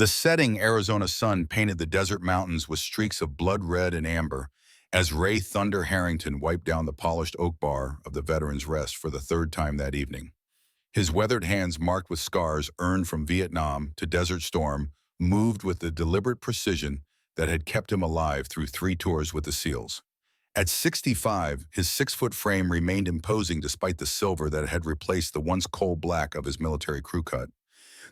The setting Arizona sun painted the desert mountains with streaks of blood red and amber as Ray Thunder Harrington wiped down the polished oak bar of the Veterans Rest for the third time that evening. His weathered hands marked with scars earned from Vietnam to Desert Storm moved with the deliberate precision that had kept him alive through 3 tours with the SEALs. At 65, his 6-foot frame remained imposing despite the silver that had replaced the once coal black of his military crew cut.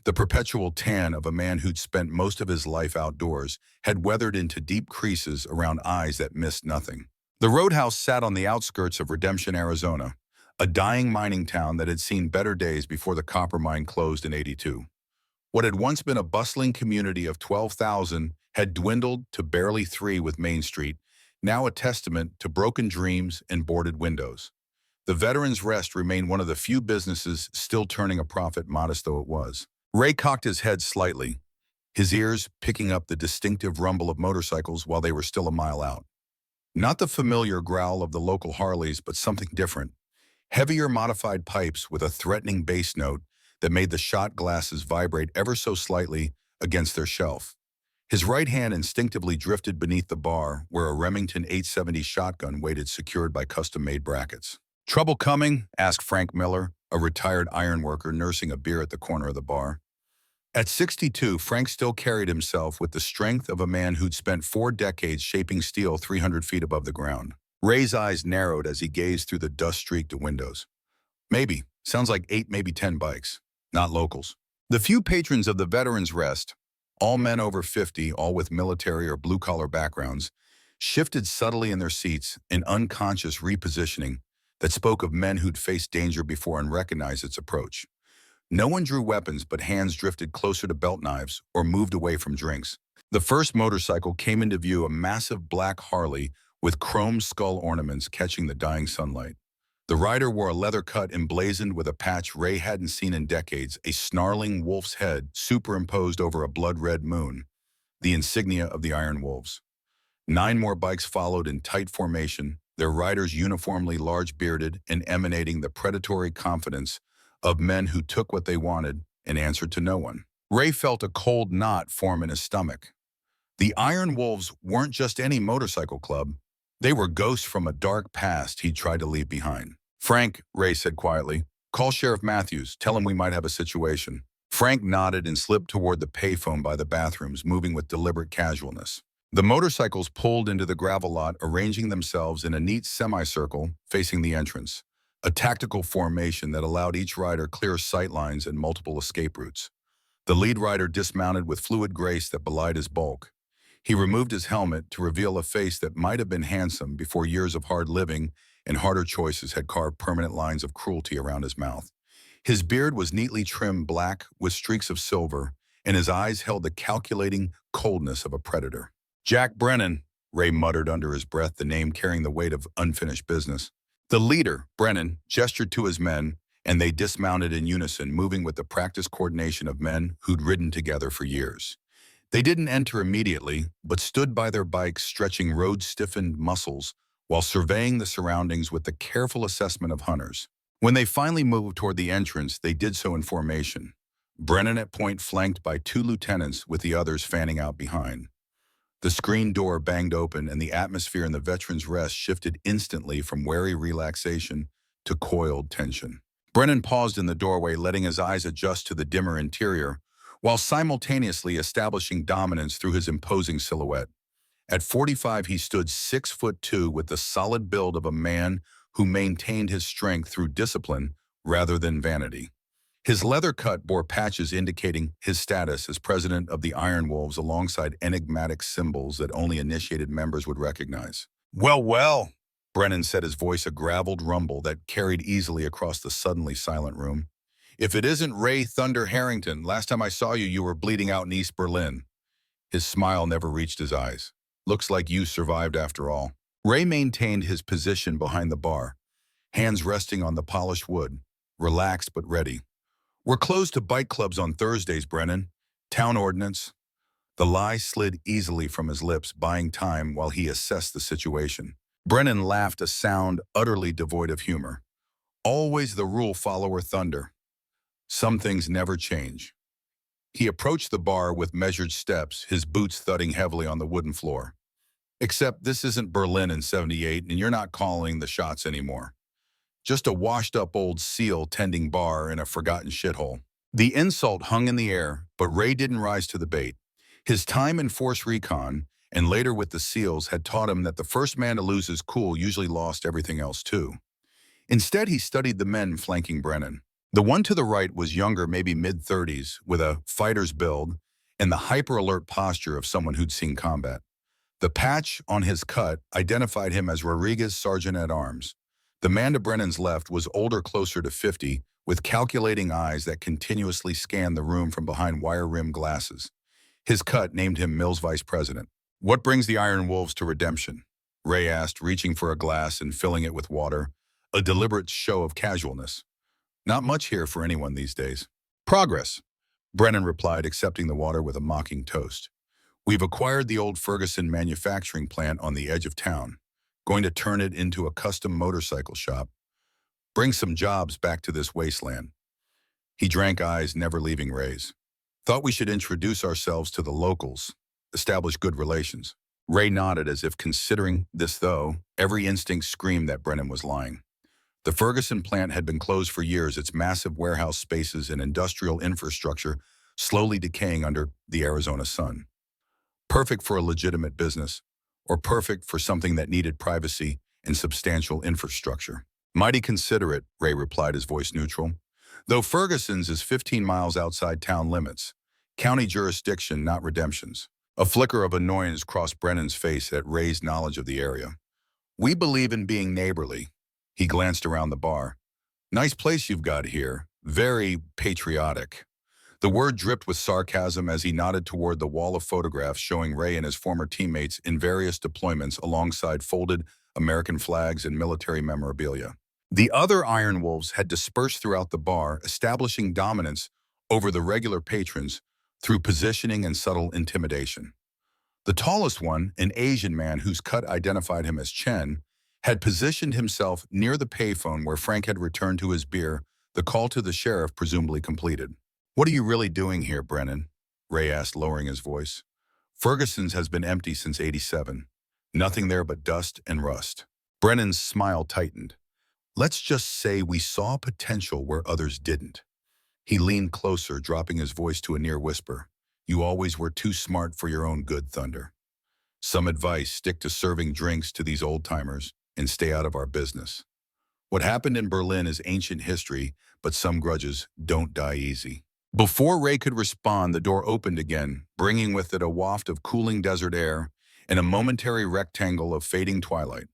The perpetual tan of a man who'd spent most of his life outdoors had weathered into deep creases around eyes that missed nothing. The roadhouse sat on the outskirts of Redemption, Arizona, a dying mining town that had seen better days before the copper mine closed in '82. What had once been a bustling community of 12,000 had dwindled to barely 3 with Main Street, now a testament to broken dreams and boarded windows. The Veterans Rest remained one of the few businesses still turning a profit, modest though it was. Ray cocked his head slightly, his ears picking up the distinctive rumble of motorcycles while they were still a mile out. Not the familiar growl of the local Harleys, but something different. Heavier modified pipes with a threatening bass note that made the shot glasses vibrate ever so slightly against their shelf. His right hand instinctively drifted beneath the bar where a Remington 870 shotgun waited secured by custom-made brackets. "Trouble coming?" asked Frank Miller, a retired ironworker nursing a beer at the corner of the bar. At 62, Frank still carried himself with the strength of a man who'd spent 4 decades shaping steel 300 feet above the ground. Ray's eyes narrowed as he gazed through the dust-streaked windows. Maybe. Sounds like 8, maybe 10 bikes. Not locals. The few patrons of the Veterans Rest, all men over 50, all with military or blue-collar backgrounds, shifted subtly in their seats, an unconscious repositioning that spoke of men who'd faced danger before and recognized its approach. No one drew weapons, but hands drifted closer to belt knives or moved away from drinks. The first motorcycle came into view, a massive black Harley with chrome skull ornaments catching the dying sunlight. The rider wore a leather cut emblazoned with a patch Ray hadn't seen in decades, a snarling wolf's head superimposed over a blood-red moon, the insignia of the Iron Wolves. 9 more bikes followed in tight formation, their riders uniformly large-bearded and emanating the predatory confidence of men who took what they wanted and answered to no one. Ray felt a cold knot form in his stomach. The Iron Wolves weren't just any motorcycle club. They were ghosts from a dark past he'd tried to leave behind. "Frank," Ray said quietly, "call Sheriff Matthews. Tell him we might have a situation." Frank nodded and slipped toward the payphone by the bathrooms, moving with deliberate casualness. The motorcycles pulled into the gravel lot, arranging themselves in a neat semicircle facing the entrance, a tactical formation that allowed each rider clear sight lines and multiple escape routes. The lead rider dismounted with fluid grace that belied his bulk. He removed his helmet to reveal a face that might have been handsome before years of hard living and harder choices had carved permanent lines of cruelty around his mouth. His beard was neatly trimmed black with streaks of silver, and his eyes held the calculating coldness of a predator. "Jack Brennan," Ray muttered under his breath, the name carrying the weight of unfinished business. The leader, Brennan, gestured to his men, and they dismounted in unison, moving with the practiced coordination of men who'd ridden together for years. They didn't enter immediately, but stood by their bikes, stretching road-stiffened muscles while surveying the surroundings with the careful assessment of hunters. When they finally moved toward the entrance, they did so in formation, Brennan at point flanked by 2 lieutenants with the others fanning out behind. The screen door banged open, and the atmosphere in the Veterans Rest shifted instantly from wary relaxation to coiled tension. Brennan paused in the doorway, letting his eyes adjust to the dimmer interior, while simultaneously establishing dominance through his imposing silhouette. At 45, he stood 6'2" with the solid build of a man who maintained his strength through discipline rather than vanity. His leather cut bore patches indicating his status as president of the Iron Wolves alongside enigmatic symbols that only initiated members would recognize. "Well, well," Brennan said, his voice a graveled rumble that carried easily across the suddenly silent room. "If it isn't Ray Thunder Harrington, last time I saw you, you were bleeding out in East Berlin." His smile never reached his eyes. "Looks like you survived after all." Ray maintained his position behind the bar, hands resting on the polished wood, relaxed but ready. "We're closed to bike clubs on Thursdays, Brennan. Town ordinance." The lie slid easily from his lips, buying time while he assessed the situation. Brennan laughed, a sound utterly devoid of humor. "Always the rule follower, Thunder. Some things never change." He approached the bar with measured steps, his boots thudding heavily on the wooden floor. Except this isn't Berlin in '78 and you're not calling the shots anymore. Just a washed-up old SEAL tending bar in a forgotten shithole. The insult hung in the air, but Ray didn't rise to the bait. His time in Force Recon, and later with the SEALs, had taught him that the first man to lose his cool usually lost everything else too. Instead, he studied the men flanking Brennan. The one to the right was younger, maybe mid-30s, with a fighter's build and the hyper-alert posture of someone who'd seen combat. The patch on his cut identified him as Rodriguez Sergeant-at-Arms. The man to Brennan's left was older, closer to 50, with calculating eyes that continuously scanned the room from behind wire-rimmed glasses. His cut named him Mills Vice President. "What brings the Iron Wolves to redemption?" Ray asked, reaching for a glass and filling it with water, a deliberate show of casualness. "Not much here for anyone these days." "Progress," Brennan replied, accepting the water with a mocking toast. "We've acquired the old Ferguson manufacturing plant on the edge of town, going to turn it into a custom motorcycle shop. Bring some jobs back to this wasteland." He drank, eyes never leaving Ray's. "Thought we should introduce ourselves to the locals, establish good relations." Ray nodded as if considering this, though every instinct screamed that Brennan was lying. The Ferguson plant had been closed for years, its massive warehouse spaces and industrial infrastructure slowly decaying under the Arizona sun. Perfect for a legitimate business, or perfect for something that needed privacy and substantial infrastructure. "Mighty considerate," Ray replied, his voice neutral. "Though Ferguson's is 15 miles outside town limits. County jurisdiction, not redemption's." A flicker of annoyance crossed Brennan's face at Ray's knowledge of the area. "We believe in being neighborly." He glanced around the bar. "Nice place you've got here. Very patriotic." The word dripped with sarcasm as he nodded toward the wall of photographs showing Ray and his former teammates in various deployments alongside folded American flags and military memorabilia. The other Iron Wolves had dispersed throughout the bar, establishing dominance over the regular patrons through positioning and subtle intimidation. The tallest one, an Asian man whose cut identified him as Chen, had positioned himself near the payphone where Frank had returned to his beer, the call to the sheriff presumably completed. "What are you really doing here, Brennan?" Ray asked, lowering his voice. "Ferguson's has been empty since '87. Nothing there but dust and rust." Brennan's smile tightened. "Let's just say we saw potential where others didn't." He leaned closer, dropping his voice to a near whisper. "You always were too smart for your own good, Thunder. Some advice: stick to serving drinks to these old-timers and stay out of our business. What happened in Berlin is ancient history, but some grudges don't die easy." Before Ray could respond, the door opened again, bringing with it a waft of cooling desert air and a momentary rectangle of fading twilight.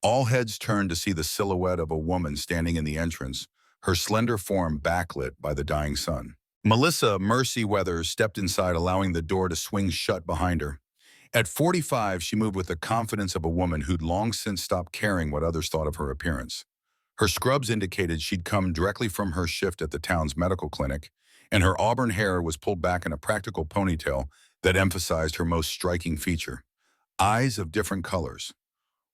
All heads turned to see the silhouette of a woman standing in the entrance, her slender form backlit by the dying sun. Melissa Mercy Weathers stepped inside, allowing the door to swing shut behind her. At 45, she moved with the confidence of a woman who'd long since stopped caring what others thought of her appearance. Her scrubs indicated she'd come directly from her shift at the town's medical clinic, and her auburn hair was pulled back in a practical ponytail that emphasized her most striking feature: eyes of different colors.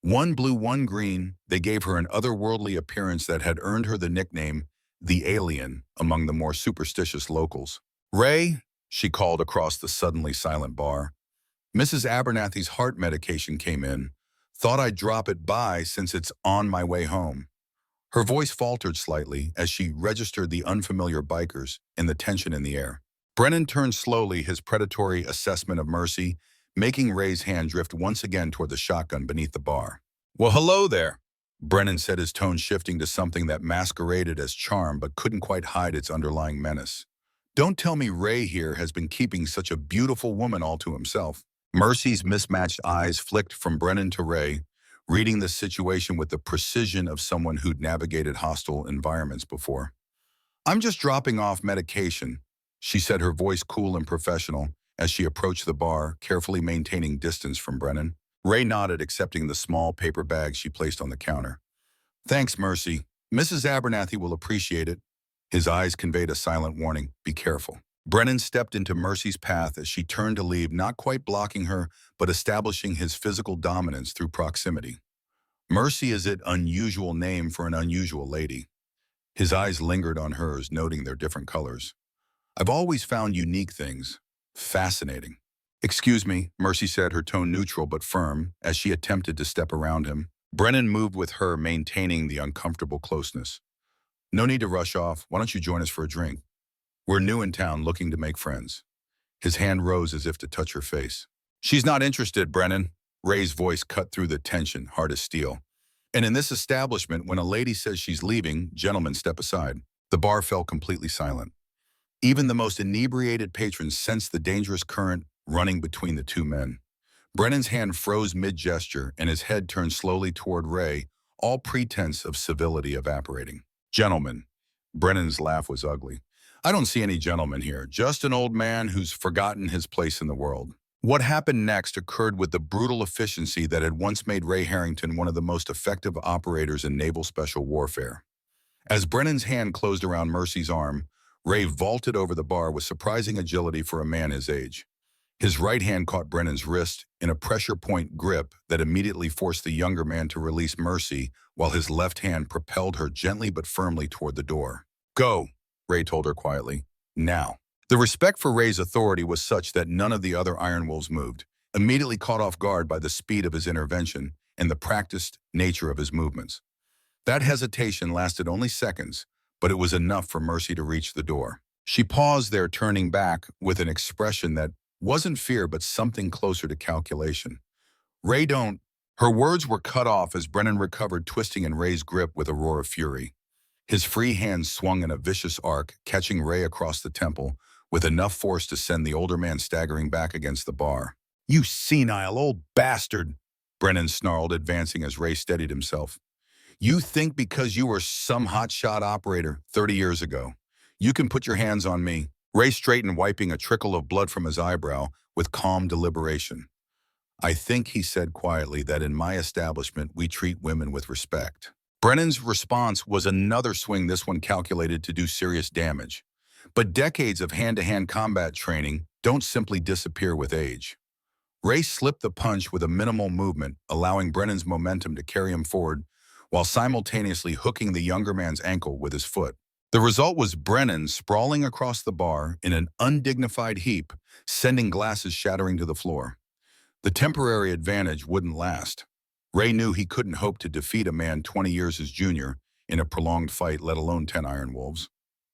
One blue, one green, they gave her an otherworldly appearance that had earned her the nickname the Alien among the more superstitious locals. "Ray," she called across the suddenly silent bar. "Mrs. Abernathy's heart medication came in. Thought I'd drop it by since it's on my way home." Her voice faltered slightly as she registered the unfamiliar bikers and the tension in the air. Brennan turned slowly, his predatory assessment of Mercy, making Ray's hand drift once again toward the shotgun beneath the bar. "Well, hello there," Brennan said, his tone shifting to something that masqueraded as charm but couldn't quite hide its underlying menace. "Don't tell me Ray here has been keeping such a beautiful woman all to himself." Mercy's mismatched eyes flicked from Brennan to Ray, reading the situation with the precision of someone who'd navigated hostile environments before. "I'm just dropping off medication," she said, her voice cool and professional, as she approached the bar, carefully maintaining distance from Brennan. Ray nodded, accepting the small paper bag she placed on the counter. "Thanks, Mercy. Mrs. Abernathy will appreciate it." His eyes conveyed a silent warning, "Be careful." Brennan stepped into Mercy's path as she turned to leave, not quite blocking her, but establishing his physical dominance through proximity. Mercy is an unusual name for an unusual lady. His eyes lingered on hers, noting their different colors. I've always found unique things fascinating. Excuse me, Mercy said, her tone neutral but firm, as she attempted to step around him. Brennan moved with her, maintaining the uncomfortable closeness. No need to rush off. Why don't you join us for a drink? We're new in town, looking to make friends. His hand rose as if to touch her face. She's not interested, Brennan. Ray's voice cut through the tension, hard as steel. And in this establishment, when a lady says she's leaving, gentlemen step aside. The bar fell completely silent. Even the most inebriated patrons sensed the dangerous current running between the two men. Brennan's hand froze mid-gesture, and his head turned slowly toward Ray, all pretense of civility evaporating. Gentlemen. Brennan's laugh was ugly. I don't see any gentlemen here, just an old man who's forgotten his place in the world. What happened next occurred with the brutal efficiency that had once made Ray Harrington one of the most effective operators in naval special warfare. As Brennan's hand closed around Mercy's arm, Ray vaulted over the bar with surprising agility for a man his age. His right hand caught Brennan's wrist in a pressure point grip that immediately forced the younger man to release Mercy, while his left hand propelled her gently but firmly toward the door. Go, Ray told her quietly. Now. The respect for Ray's authority was such that none of the other Iron Wolves moved, immediately caught off guard by the speed of his intervention and the practiced nature of his movements. That hesitation lasted only seconds, but it was enough for Mercy to reach the door. She paused there, turning back with an expression that wasn't fear but something closer to calculation. Ray, don't. Her words were cut off as Brennan recovered, twisting in Ray's grip with a roar of fury. His free hand swung in a vicious arc, catching Ray across the temple, with enough force to send the older man staggering back against the bar. You senile old bastard, Brennan snarled, advancing as Ray steadied himself. You think because you were some hotshot operator 30 years ago, you can put your hands on me? Ray straightened, wiping a trickle of blood from his eyebrow with calm deliberation. I think, he said quietly, that in my establishment we treat women with respect. Brennan's response was another swing, this one calculated to do serious damage. But decades of hand-to-hand combat training don't simply disappear with age. Ray slipped the punch with a minimal movement, allowing Brennan's momentum to carry him forward while simultaneously hooking the younger man's ankle with his foot. The result was Brennan sprawling across the bar in an undignified heap, sending glasses shattering to the floor. The temporary advantage wouldn't last. Ray knew he couldn't hope to defeat a man 20 years his junior in a prolonged fight, let alone 10 Iron Wolves.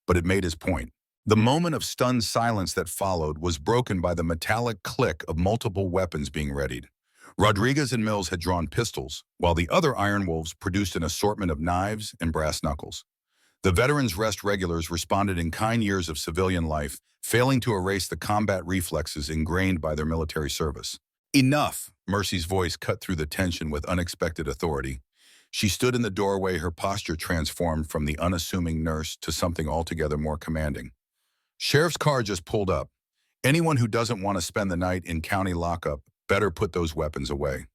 But it made his point. The moment of stunned silence that followed was broken by the metallic click of multiple weapons being readied. Rodriguez and Mills had drawn pistols, while the other Iron Wolves produced an assortment of knives and brass knuckles. The Veterans Rest regulars responded in kind, years of civilian life, failing to erase the combat reflexes ingrained by their military service. Enough, Mercy's voice cut through the tension with unexpected authority. She stood in the doorway, her posture transformed from the unassuming nurse to something altogether more commanding. Sheriff's car just pulled up. Anyone who doesn't want to spend the night in county lockup better put those weapons away.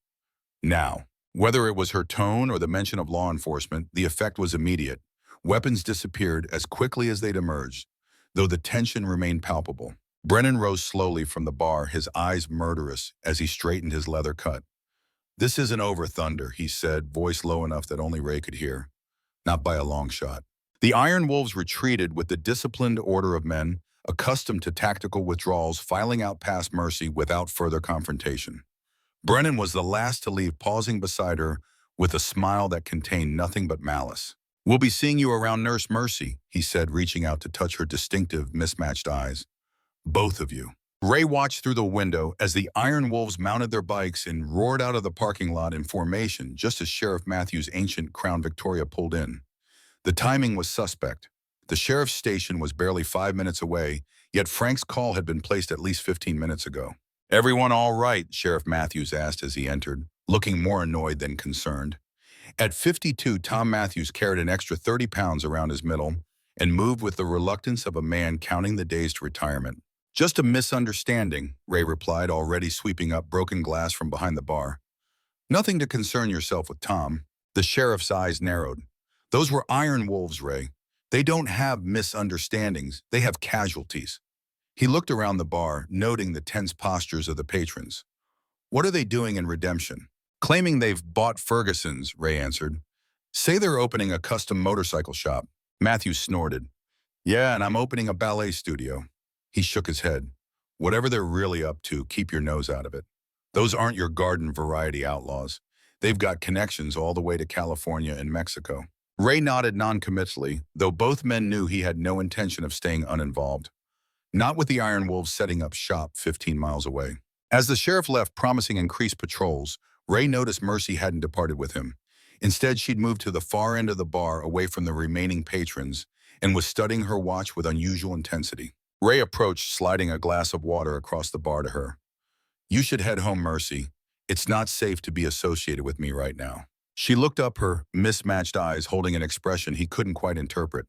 Now, whether it was her tone or the mention of law enforcement, the effect was immediate. Weapons disappeared as quickly as they'd emerged, though the tension remained palpable. Brennan rose slowly from the bar, his eyes murderous as he straightened his leather cut. This isn't over, Thunder, he said, voice low enough that only Ray could hear. Not by a long shot. The Iron Wolves retreated with the disciplined order of men, accustomed to tactical withdrawals, filing out past Mercy without further confrontation. Brennan was the last to leave, pausing beside her with a smile that contained nothing but malice. We'll be seeing you around, Nurse Mercy, he said, reaching out to touch her distinctive, mismatched eyes. Both of you. Ray watched through the window as the Iron Wolves mounted their bikes and roared out of the parking lot in formation just as Sheriff Matthews' ancient Crown Victoria pulled in. The timing was suspect. The sheriff's station was barely 5 minutes away, yet Frank's call had been placed at least 15 minutes ago. Everyone all right? Sheriff Matthews asked as he entered, looking more annoyed than concerned. At 52, Tom Matthews carried an extra 30 pounds around his middle and moved with the reluctance of a man counting the days to retirement. Just a misunderstanding, Ray replied, already sweeping up broken glass from behind the bar. Nothing to concern yourself with, Tom. The sheriff's eyes narrowed. Those were Iron Wolves, Ray. They don't have misunderstandings, they have casualties. He looked around the bar, noting the tense postures of the patrons. What are they doing in redemption? Claiming they've bought Ferguson's, Ray answered. Say they're opening a custom motorcycle shop. Matthews snorted. Yeah, and I'm opening a ballet studio. He shook his head. Whatever they're really up to, keep your nose out of it. Those aren't your garden variety outlaws. They've got connections all the way to California and Mexico. Ray nodded noncommittally, though both men knew he had no intention of staying uninvolved. Not with the Iron Wolves setting up shop 15 miles away. As the sheriff left promising increased patrols, Ray noticed Mercy hadn't departed with him. Instead, she'd moved to the far end of the bar away from the remaining patrons and was studying her watch with unusual intensity. Ray approached, sliding a glass of water across the bar to her. You should head home, Mercy. It's not safe to be associated with me right now. She looked up, her mismatched eyes holding an expression he couldn't quite interpret.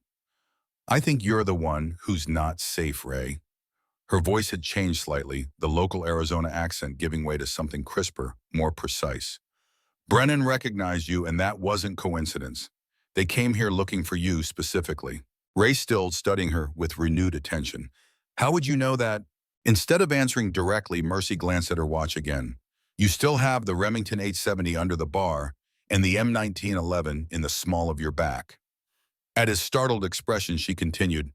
I think you're the one who's not safe, Ray. Her voice had changed slightly, the local Arizona accent giving way to something crisper, more precise. Brennan recognized you, and that wasn't coincidence. They came here looking for you specifically. Ray stilled, studying her with renewed attention. How would you know that? Instead of answering directly, Mercy glanced at her watch again. You still have the Remington 870 under the bar and the M1911 in the small of your back. At his startled expression, she continued,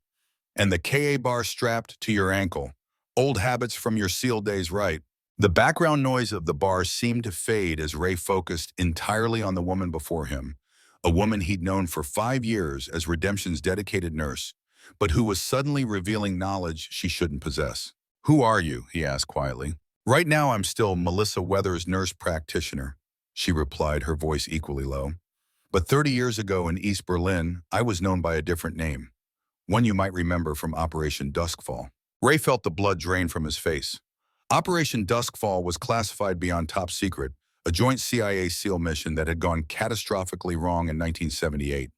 and the KA bar strapped to your ankle. Old habits from your SEAL days, right? The background noise of the bar seemed to fade as Ray focused entirely on the woman before him, a woman he'd known for 5 years as Redemption's dedicated nurse, but who was suddenly revealing knowledge she shouldn't possess. Who are you? He asked quietly. Right now, I'm still Melissa Weathers' nurse practitioner, she replied, her voice equally low. But 30 years ago in East Berlin, I was known by a different name, one you might remember from Operation Duskfall. Ray felt the blood drain from his face. Operation Duskfall was classified beyond top secret, a joint CIA SEAL mission that had gone catastrophically wrong in 1978.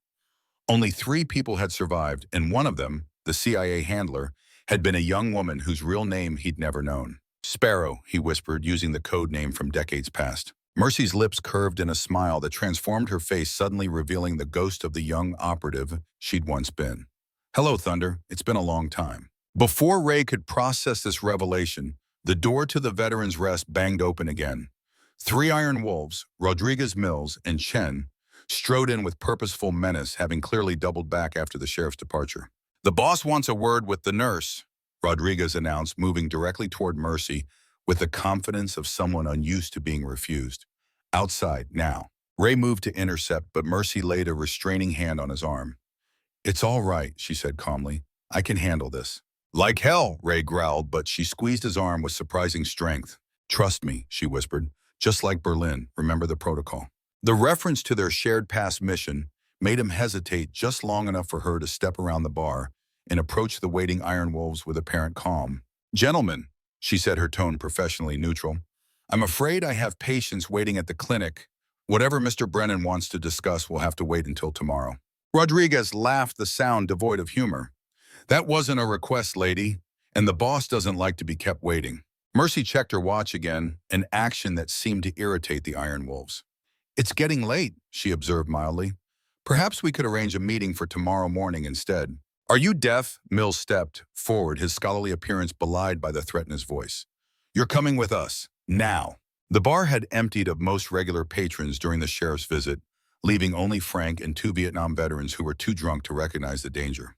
Only 3 people had survived, and one of them, the CIA handler, had been a young woman whose real name he'd never known. Sparrow, he whispered, using the code name from decades past. Mercy's lips curved in a smile that transformed her face, suddenly revealing the ghost of the young operative she'd once been. Hello, Thunder. It's been a long time. Before Ray could process this revelation, the door to the Veterans Rest banged open again. 3 Iron Wolves, Rodriguez, Mills, and Chen, strode in with purposeful menace, having clearly doubled back after the sheriff's departure. The boss wants a word with the nurse, Rodriguez announced, moving directly toward Mercy with the confidence of someone unused to being refused. Outside, now. Ray moved to intercept, but Mercy laid a restraining hand on his arm. It's all right, she said calmly. I can handle this. Like hell, Ray growled, but she squeezed his arm with surprising strength. Trust me, she whispered. Just like Berlin, remember the protocol. The reference to their shared past mission made him hesitate just long enough for her to step around the bar and approach the waiting Iron Wolves with apparent calm. Gentlemen, she said, her tone professionally neutral, I'm afraid I have patients waiting at the clinic. Whatever Mr. Brennan wants to discuss will have to wait until tomorrow. Rodriguez laughed, the sound devoid of humor. That wasn't a request, lady, and the boss doesn't like to be kept waiting. Mercy checked her watch again, an action that seemed to irritate the Iron Wolves. It's getting late, she observed mildly. Perhaps we could arrange a meeting for tomorrow morning instead. Are you deaf? Mills stepped forward, his scholarly appearance belied by the threat in his voice. You're coming with us, now. The bar had emptied of most regular patrons during the sheriff's visit, leaving only Frank and 2 Vietnam veterans who were too drunk to recognize the danger.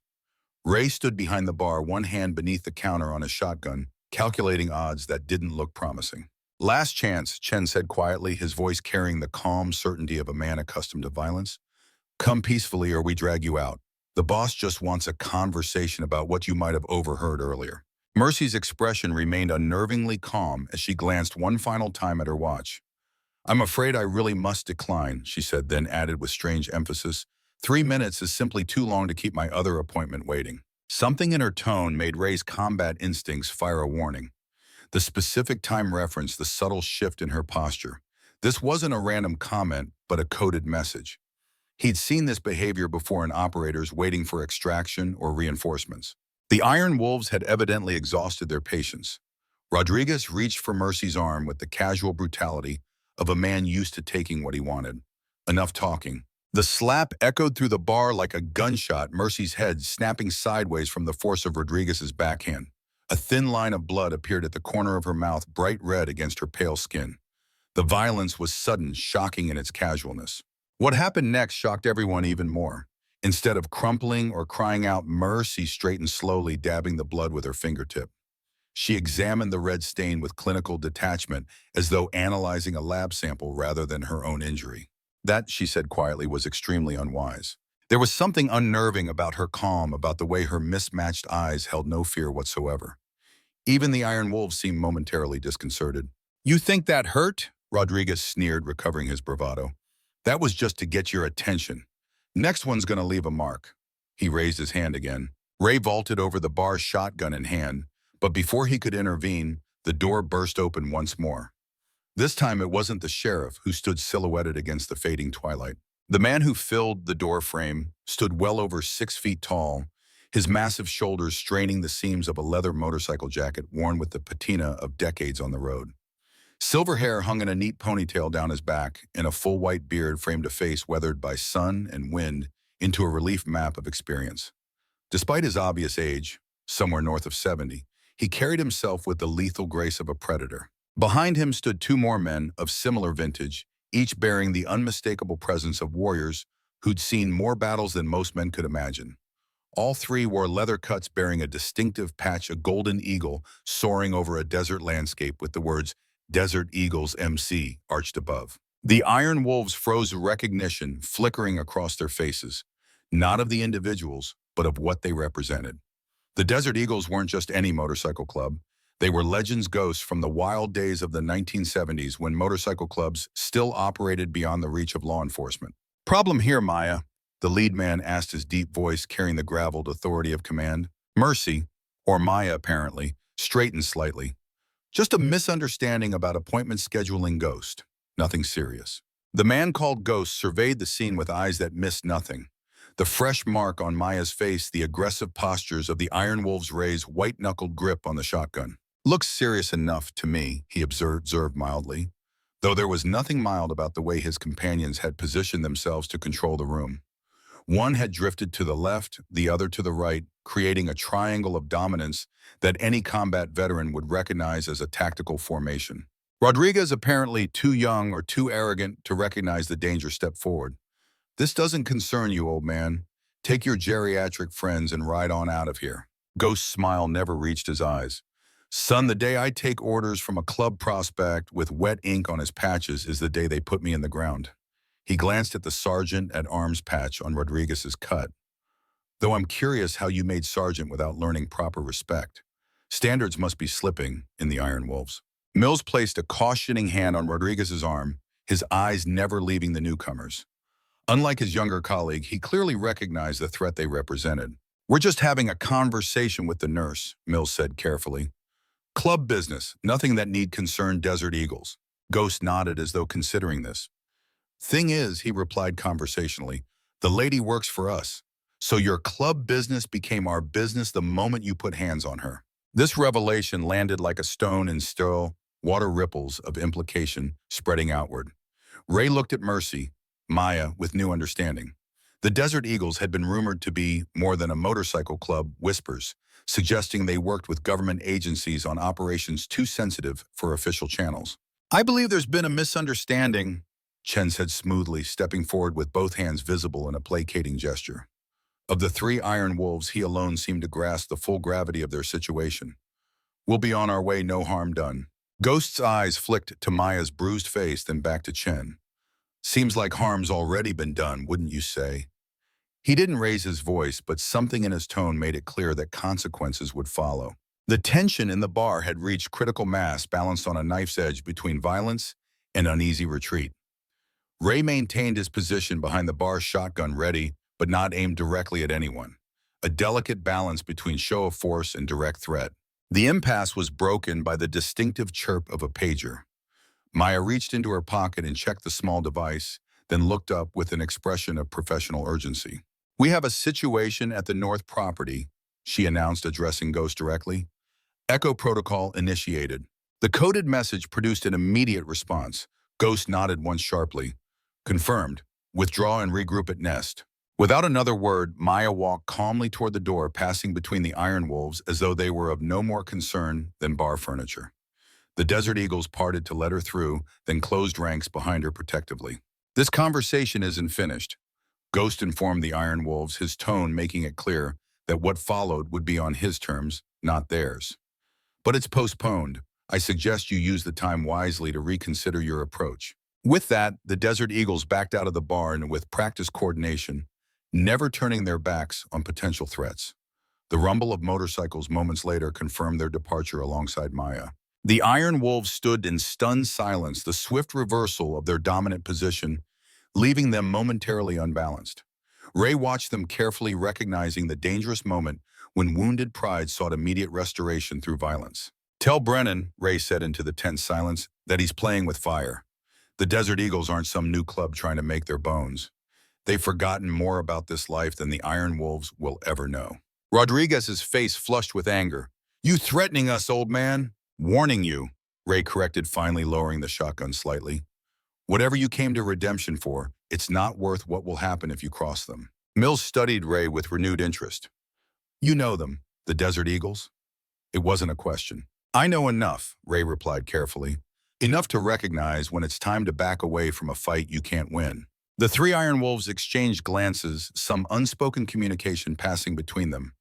Ray stood behind the bar, one hand beneath the counter on his shotgun, calculating odds that didn't look promising. Last chance, Chen said quietly, his voice carrying the calm certainty of a man accustomed to violence. Come peacefully or we drag you out. The boss just wants a conversation about what you might have overheard earlier. Mercy's expression remained unnervingly calm as she glanced one final time at her watch. I'm afraid I really must decline, she said, then added with strange emphasis. 3 minutes is simply too long to keep my other appointment waiting. Something in her tone made Ray's combat instincts fire a warning. The specific time reference, the subtle shift in her posture. This wasn't a random comment, but a coded message. He'd seen this behavior before in operators waiting for extraction or reinforcements. The Iron Wolves had evidently exhausted their patience. Rodriguez reached for Mercy's arm with the casual brutality of a man used to taking what he wanted. Enough talking. The slap echoed through the bar like a gunshot, Mercy's head snapping sideways from the force of Rodriguez's backhand. A thin line of blood appeared at the corner of her mouth, bright red against her pale skin. The violence was sudden, shocking in its casualness. What happened next shocked everyone even more. Instead of crumpling or crying out mercy, straightened slowly, dabbing the blood with her fingertip. She examined the red stain with clinical detachment, as though analyzing a lab sample rather than her own injury. That, she said quietly, was extremely unwise. There was something unnerving about her calm, about the way her mismatched eyes held no fear whatsoever. Even the Iron Wolves seemed momentarily disconcerted. "You think that hurt?" Rodriguez sneered, recovering his bravado. "That was just to get your attention. Next one's gonna leave a mark." He raised his hand again. Ray vaulted over the bar, shotgun in hand, but before he could intervene, the door burst open once more. This time it wasn't the sheriff who stood silhouetted against the fading twilight. The man who filled the door frame stood well over 6 feet tall, his massive shoulders straining the seams of a leather motorcycle jacket worn with the patina of decades on the road. Silver hair hung in a neat ponytail down his back, and a full white beard framed a face weathered by sun and wind into a relief map of experience. Despite his obvious age, somewhere north of 70, he carried himself with the lethal grace of a predator. Behind him stood two more men of similar vintage, each bearing the unmistakable presence of warriors who'd seen more battles than most men could imagine. All three wore leather cuts bearing a distinctive patch, a golden eagle soaring over a desert landscape with the words "Desert Eagles MC" arched above. The Iron Wolves froze recognition flickering across their faces, not of the individuals, but of what they represented. The Desert Eagles weren't just any motorcycle club. They were legends, ghosts from the wild days of the 1970s when motorcycle clubs still operated beyond the reach of law enforcement. "Problem here, Maya?" the lead man asked, his deep voice carrying the graveled authority of command. Mercy, or Maya apparently, straightened slightly. "Just a misunderstanding about appointment scheduling, Ghost. Nothing serious." The man called Ghost surveyed the scene with eyes that missed nothing. The fresh mark on Maya's face, the aggressive postures of the Iron Wolves' Ray's white-knuckled grip on the shotgun. "Looks serious enough to me," he observed mildly, though there was nothing mild about the way his companions had positioned themselves to control the room. One had drifted to the left, the other to the right, creating a triangle of dominance that any combat veteran would recognize as a tactical formation. Rodriguez, apparently too young or too arrogant to recognize the danger, stepped forward. "This doesn't concern you, old man. Take your geriatric friends and ride on out of here." Ghost's smile never reached his eyes. "Son, the day I take orders from a club prospect with wet ink on his patches is the day they put me in the ground." He glanced at the sergeant at arms patch on Rodriguez's cut. "Though I'm curious how you made sergeant without learning proper respect. Standards must be slipping in the Iron Wolves." Mills placed a cautioning hand on Rodriguez's arm, his eyes never leaving the newcomers. Unlike his younger colleague, he clearly recognized the threat they represented. "We're just having a conversation with the nurse," Mills said carefully. "Club business, nothing that need concern Desert Eagles." Ghost nodded as though considering this. "Thing is," he replied conversationally, "the lady works for us. So your club business became our business the moment you put hands on her." This revelation landed like a stone in still water, ripples of implication spreading outward. Ray looked at Mercy, Maya, with new understanding. The Desert Eagles had been rumored to be more than a motorcycle club, whispers, suggesting they worked with government agencies on operations too sensitive for official channels. "I believe there's been a misunderstanding," Chen said smoothly, stepping forward with both hands visible in a placating gesture. Of the three Iron Wolves, he alone seemed to grasp the full gravity of their situation. "We'll be on our way, no harm done." Ghost's eyes flicked to Maya's bruised face, then back to Chen. "Seems like harm's already been done, wouldn't you say?" He didn't raise his voice, but something in his tone made it clear that consequences would follow. The tension in the bar had reached critical mass, balanced on a knife's edge between violence and uneasy retreat. Ray maintained his position behind the bar, shotgun ready, but not aimed directly at anyone. A delicate balance between show of force and direct threat. The impasse was broken by the distinctive chirp of a pager. Maya reached into her pocket and checked the small device, then looked up with an expression of professional urgency. "We have a situation at the North property," she announced, addressing Ghost directly. "Echo protocol initiated." The coded message produced an immediate response. Ghost nodded once sharply. "Confirmed. Withdraw and regroup at Nest." Without another word, Maya walked calmly toward the door, passing between the Iron Wolves as though they were of no more concern than bar furniture. The Desert Eagles parted to let her through, then closed ranks behind her protectively. "This conversation isn't finished. Ghost informed the Iron Wolves, his tone making it clear that what followed would be on his terms, not theirs. But it's postponed. I suggest you use the time wisely to reconsider your approach. With that, the Desert Eagles backed out of the barn with practiced coordination, never turning their backs on potential threats. The rumble of motorcycles moments later confirmed their departure alongside Maya. The Iron Wolves stood in stunned silence, the swift reversal of their dominant position, leaving them momentarily unbalanced. Ray watched them carefully, recognizing the dangerous moment when wounded pride sought immediate restoration through violence. Tell Brennan, Ray said into the tense silence, that he's playing with fire. The Desert Eagles aren't some new club trying to make their bones. They've forgotten more about this life than the Iron Wolves will ever know. Rodriguez's face flushed with anger. You threatening us, old man? Warning you, Ray corrected, finally lowering the shotgun slightly. Whatever you came to redemption for, it's not worth what will happen if you cross them. Mills studied Ray with renewed interest. You know them, the Desert Eagles? It wasn't a question. I know enough, Ray replied carefully. Enough to recognize when it's time to back away from a fight you can't win. The three Iron Wolves exchanged glances, some unspoken communication passing between them.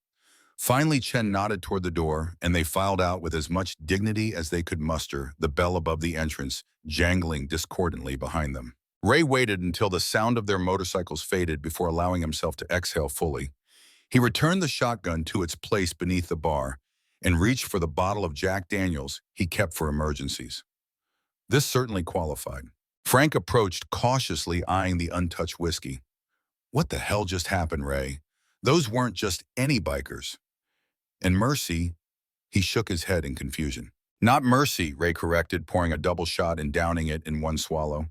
Finally, Chen nodded toward the door, and they filed out with as much dignity as they could muster, the bell above the entrance jangling discordantly behind them. Ray waited until the sound of their motorcycles faded before allowing himself to exhale fully. He returned the shotgun to its place beneath the bar and reached for the bottle of Jack Daniels he kept for emergencies. This certainly qualified. Frank approached, cautiously eyeing the untouched whiskey. What the hell just happened, Ray? Those weren't just any bikers. And Mercy, he shook his head in confusion. Not Mercy, Ray corrected, pouring a double shot and downing it in one swallow.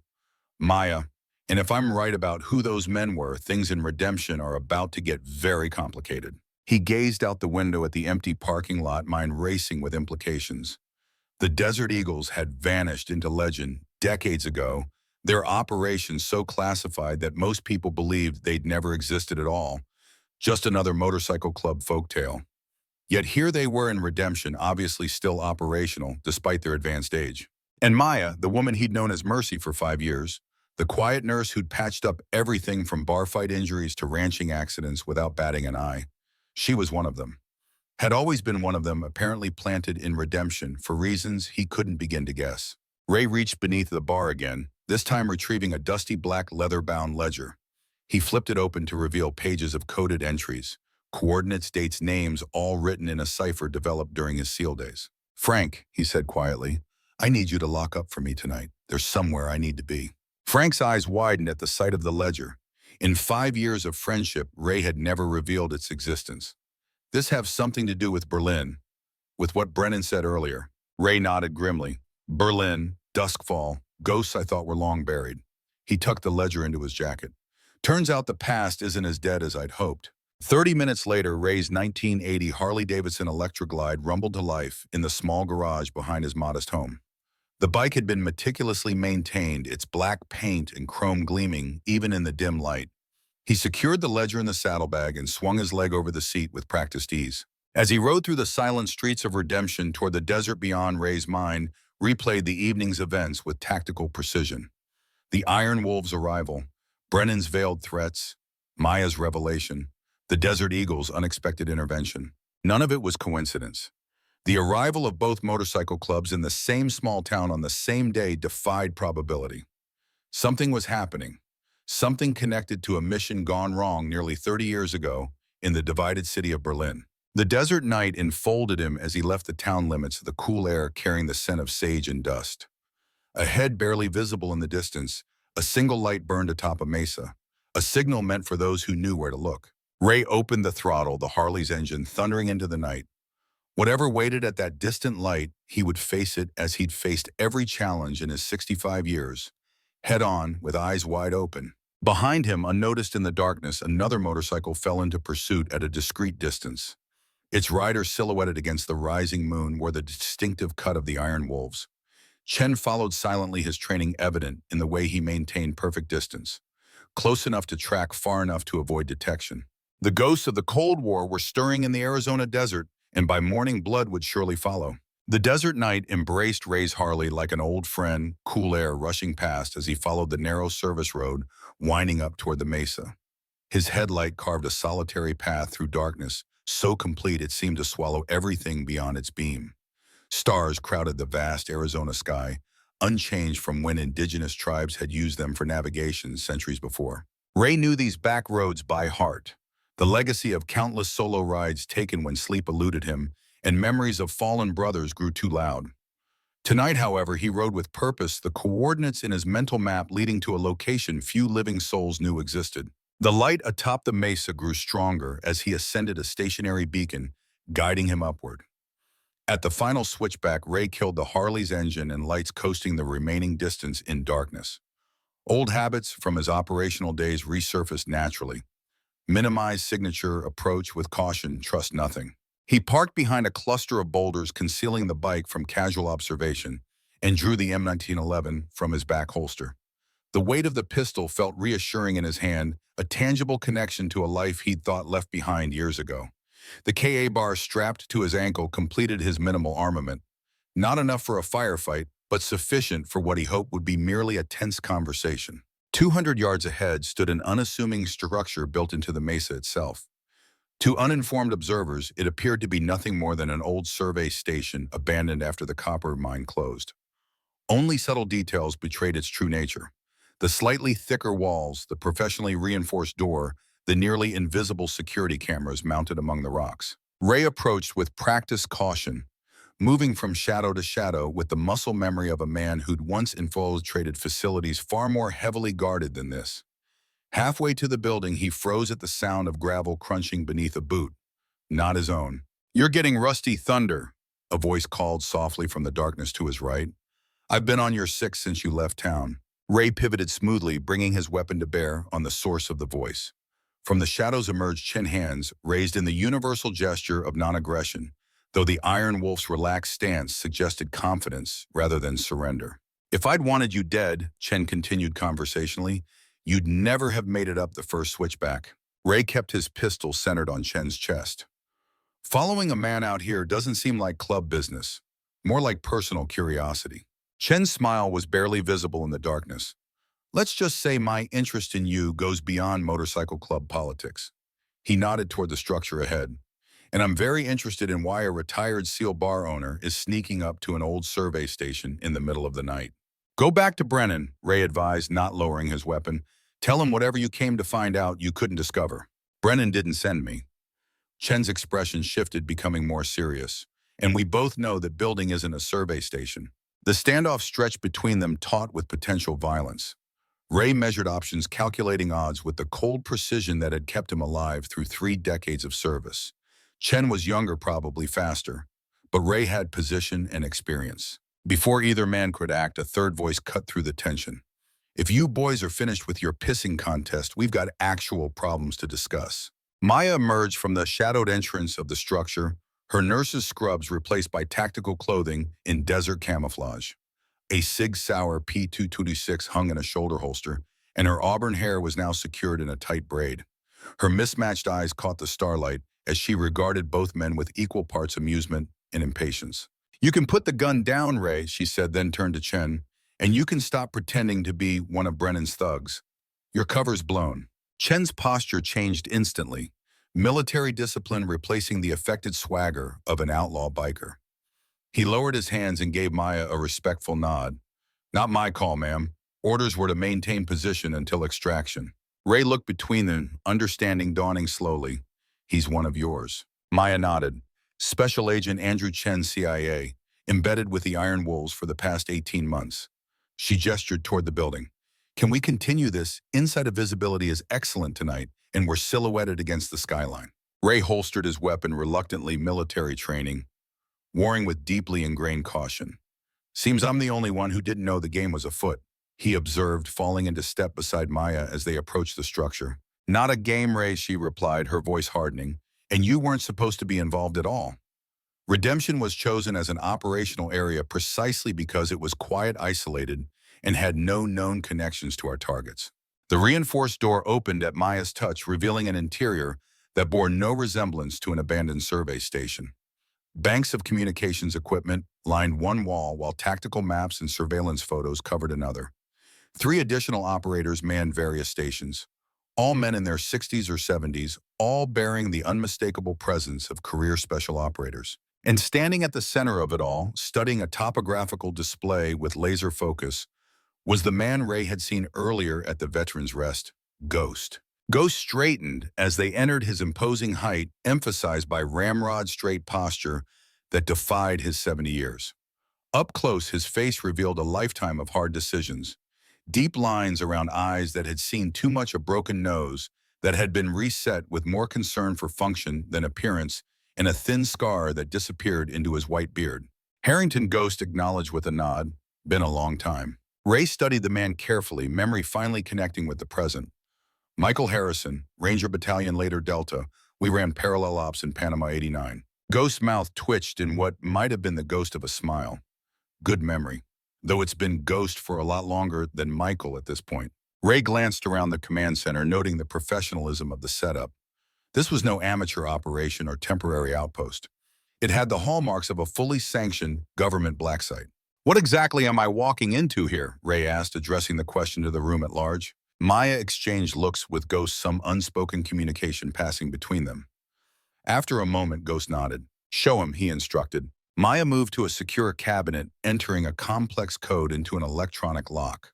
Maya, and if I'm right about who those men were, things in Redemption are about to get very complicated. He gazed out the window at the empty parking lot, mind racing with implications. The Desert Eagles had vanished into legend decades ago, their operations so classified that most people believed they'd never existed at all, just another motorcycle club folktale. Yet here they were in Redemption, obviously still operational despite their advanced age. And Maya, the woman he'd known as Mercy for 5 years, the quiet nurse who'd patched up everything from bar fight injuries to ranching accidents without batting an eye, she was one of them. Had always been one of them, apparently planted in Redemption for reasons he couldn't begin to guess. Ray reached beneath the bar again, this time retrieving a dusty black leather-bound ledger. He flipped it open to reveal pages of coded entries, coordinates, dates, names, all written in a cipher developed during his SEAL days. Frank, he said quietly, I need you to lock up for me tonight. There's somewhere I need to be. Frank's eyes widened at the sight of the ledger. In 5 years of friendship, Ray had never revealed its existence. This have something to do with Berlin, with what Brennan said earlier. Ray nodded grimly. Berlin, duskfall, ghosts I thought were long buried. He tucked the ledger into his jacket. Turns out the past isn't as dead as I'd hoped. 30 minutes later, Ray's 1980 Harley-Davidson Electroglide rumbled to life in the small garage behind his modest home. The bike had been meticulously maintained, its black paint and chrome gleaming even in the dim light. He secured the ledger in the saddlebag and swung his leg over the seat with practiced ease. As he rode through the silent streets of Redemption toward the desert beyond, Ray's mind replayed the evening's events with tactical precision. The Iron Wolves' arrival, Brennan's veiled threats, Maya's revelation, the Desert Eagles' unexpected intervention. None of it was coincidence. The arrival of both motorcycle clubs in the same small town on the same day defied probability. Something was happening, something connected to a mission gone wrong nearly 30 years ago in the divided city of Berlin. The desert night enfolded him as he left the town limits, the cool air carrying the scent of sage and dust. Ahead, barely visible in the distance, a single light burned atop a mesa, a signal meant for those who knew where to look. Ray opened the throttle, the Harley's engine thundering into the night. Whatever waited at that distant light, he would face it as he'd faced every challenge in his 65 years, head on, with eyes wide open. Behind him, unnoticed in the darkness, another motorcycle fell into pursuit at a discreet distance. Its rider silhouetted against the rising moon wore the distinctive cut of the Iron Wolves. Chen followed silently, his training evident in the way he maintained perfect distance, close enough to track, far enough to avoid detection. The ghosts of the Cold War were stirring in the Arizona desert, and by morning blood would surely follow. The desert night embraced Ray's Harley like an old friend, cool air rushing past as he followed the narrow service road winding up toward the mesa. His headlight carved a solitary path through darkness, so complete it seemed to swallow everything beyond its beam. Stars crowded the vast Arizona sky, unchanged from when indigenous tribes had used them for navigation centuries before. Ray knew these back roads by heart, the legacy of countless solo rides taken when sleep eluded him, and memories of fallen brothers grew too loud. Tonight, however, he rode with purpose, the coordinates in his mental map leading to a location few living souls knew existed. The light atop the mesa grew stronger as he ascended a stationary beacon, guiding him upward. At the final switchback, Ray killed the Harley's engine and lights coasting the remaining distance in darkness. Old habits from his operational days resurfaced naturally. Minimize signature, approach with caution, trust nothing. He parked behind a cluster of boulders concealing the bike from casual observation and drew the M1911 from his back holster. The weight of the pistol felt reassuring in his hand, a tangible connection to a life he'd thought left behind years ago. The KA bar strapped to his ankle completed his minimal armament. Not enough for a firefight, but sufficient for what he hoped would be merely a tense conversation. 200 yards ahead stood an unassuming structure built into the mesa itself. To uninformed observers, it appeared to be nothing more than an old survey station abandoned after the copper mine closed. Only subtle details betrayed its true nature. The slightly thicker walls, the professionally reinforced door, the nearly invisible security cameras mounted among the rocks. Ray approached with practiced caution, moving from shadow to shadow with the muscle memory of a man who'd once infiltrated facilities far more heavily guarded than this. Halfway to the building, he froze at the sound of gravel crunching beneath a boot, not his own. "You're getting rusty, Thunder," a voice called softly from the darkness to his right. "I've been on your six since you left town." Ray pivoted smoothly, bringing his weapon to bear on the source of the voice. From the shadows emerged chin hands, raised in the universal gesture of non-aggression, though the Iron Wolf's relaxed stance suggested confidence rather than surrender. "If I'd wanted you dead," Chen continued conversationally, "you'd never have made it up the first switchback." Ray kept his pistol centered on Chen's chest. "Following a man out here doesn't seem like club business, more like personal curiosity." Chen's smile was barely visible in the darkness. "Let's just say my interest in you goes beyond motorcycle club politics." He nodded toward the structure ahead. "And I'm very interested in why a retired SEAL bar owner is sneaking up to an old survey station in the middle of the night." "Go back to Brennan," Ray advised, not lowering his weapon. "Tell him whatever you came to find out you couldn't discover." "Brennan didn't send me." Chen's expression shifted, becoming more serious. "And we both know that building isn't a survey station." The standoff stretched between them, taut with potential violence. Ray measured options, calculating odds with the cold precision that had kept him alive through 3 decades of service. Chen was younger, probably faster, but Ray had position and experience. Before either man could act, a third voice cut through the tension. "If you boys are finished with your pissing contest, we've got actual problems to discuss." Maya emerged from the shadowed entrance of the structure, her nurse's scrubs replaced by tactical clothing in desert camouflage. A Sig Sauer P226 hung in a shoulder holster, and her auburn hair was now secured in a tight braid. Her mismatched eyes caught the starlight as she regarded both men with equal parts amusement and impatience. "You can put the gun down, Ray," she said, then turned to Chen, "and you can stop pretending to be one of Brennan's thugs. Your cover's blown." Chen's posture changed instantly, military discipline replacing the affected swagger of an outlaw biker. He lowered his hands and gave Maya a respectful nod. "Not my call, ma'am. Orders were to maintain position until extraction." Ray looked between them, understanding dawning slowly. "He's one of yours." Maya nodded. "Special Agent Andrew Chen, CIA, embedded with the Iron Wolves for the past 18 months. She gestured toward the building. "Can we continue this? Inside of visibility is excellent tonight, and we're silhouetted against the skyline." Ray holstered his weapon, reluctantly, military training, warring with deeply ingrained caution. "Seems I'm the only one who didn't know the game was afoot," he observed, falling into step beside Maya as they approached the structure. "Not a game, Ray," she replied, her voice hardening. "And you weren't supposed to be involved at all." Redemption was chosen as an operational area precisely because it was quiet, isolated, and had no known connections to our targets. The reinforced door opened at Maya's touch, revealing an interior that bore no resemblance to an abandoned survey station. Banks of communications equipment lined one wall, while tactical maps and surveillance photos covered another. 3 additional operators manned various stations, All men in their 60s or 70s, all bearing the unmistakable presence of career special operators. And standing at the center of it all, studying a topographical display with laser focus, was the man Ray had seen earlier at the Veterans Rest, Ghost. Ghost straightened as they entered his imposing height, emphasized by ramrod-straight posture that defied his 70 years. Up close, his face revealed a lifetime of hard decisions, deep lines around eyes that had seen too much, a broken nose that had been reset with more concern for function than appearance, and a thin scar that disappeared into his white beard. Harrington Ghost acknowledged with a nod, "Been a long time." Ray studied the man carefully, memory finally connecting with the present. "Michael Harrison, Ranger Battalion, later Delta. We ran parallel ops in Panama '89. Ghost's mouth twitched in what might have been the ghost of a smile. "Good memory. Though it's been Ghost for a lot longer than Michael at this point." Ray glanced around the command center, noting the professionalism of the setup. This was no amateur operation or temporary outpost. It had the hallmarks of a fully sanctioned government black site. "What exactly am I walking into here?" Ray asked, addressing the question to the room at large. Maya exchanged looks with Ghost, some unspoken communication passing between them. After a moment, Ghost nodded. "Show him," he instructed. Maya moved to a secure cabinet, entering a complex code into an electronic lock.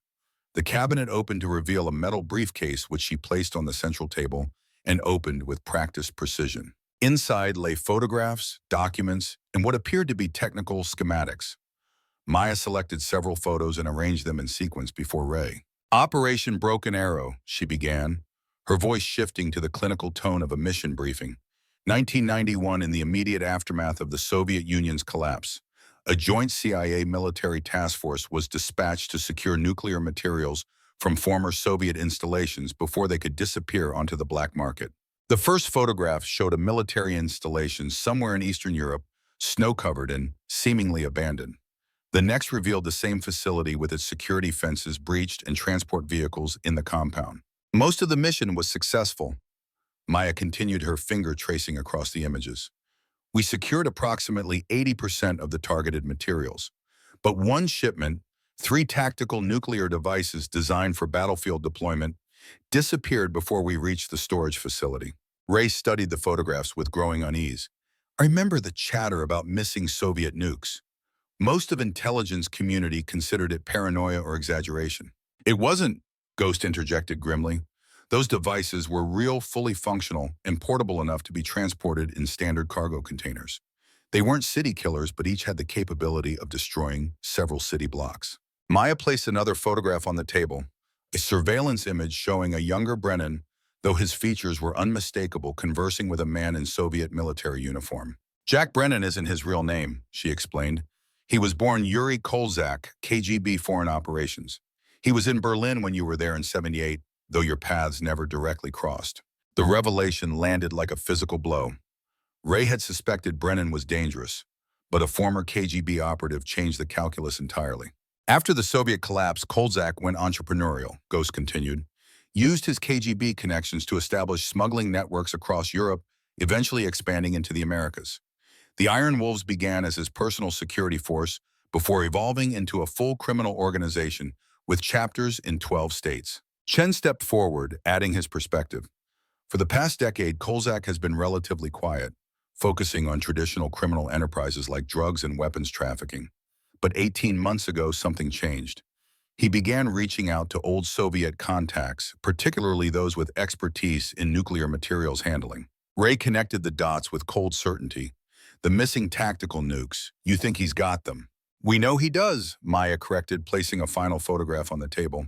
The cabinet opened to reveal a metal briefcase which she placed on the central table and opened with practiced precision. Inside lay photographs, documents, and what appeared to be technical schematics. Maya selected several photos and arranged them in sequence before Ray. "Operation Broken Arrow," she began, her voice shifting to the clinical tone of a mission briefing. 1991, in the immediate aftermath of the Soviet Union's collapse, a joint CIA military task force was dispatched to secure nuclear materials from former Soviet installations before they could disappear onto the black market. The first photograph showed a military installation somewhere in Eastern Europe, snow-covered and seemingly abandoned. The next revealed the same facility with its security fences breached and transport vehicles in the compound. Most of the mission was successful. Maya continued, her finger tracing across the images. "We secured approximately 80% of the targeted materials. But one shipment, 3 tactical nuclear devices designed for battlefield deployment, disappeared before we reached the storage facility." Ray studied the photographs with growing unease. "I remember the chatter about missing Soviet nukes. Most of intelligence community considered it paranoia or exaggeration." "It wasn't," Ghost interjected grimly. "Those devices were real, fully functional, and portable enough to be transported in standard cargo containers. They weren't city killers, but each had the capability of destroying several city blocks." Maya placed another photograph on the table, a surveillance image showing a younger Brennan, though his features were unmistakable, conversing with a man in Soviet military uniform. "Jack Brennan isn't his real name," she explained. "He was born Yuri Kolzak, KGB Foreign Operations. He was in Berlin when you were there in '78, though your paths never directly crossed." The revelation landed like a physical blow. Ray had suspected Brennan was dangerous, but a former KGB operative changed the calculus entirely. "After the Soviet collapse, Kolzak went entrepreneurial," Ghost continued. "Used his KGB connections to establish smuggling networks across Europe, eventually expanding into the Americas. The Iron Wolves began as his personal security force before evolving into a full criminal organization with chapters in 12 states. Chen stepped forward, adding his perspective. "For the past decade, Kolzak has been relatively quiet, focusing on traditional criminal enterprises like drugs and weapons trafficking. But 18 months ago, something changed. He began reaching out to old Soviet contacts, particularly those with expertise in nuclear materials handling." Ray connected the dots with cold certainty. "The missing tactical nukes, you think he's got them?" "We know he does," Maya corrected, placing a final photograph on the table.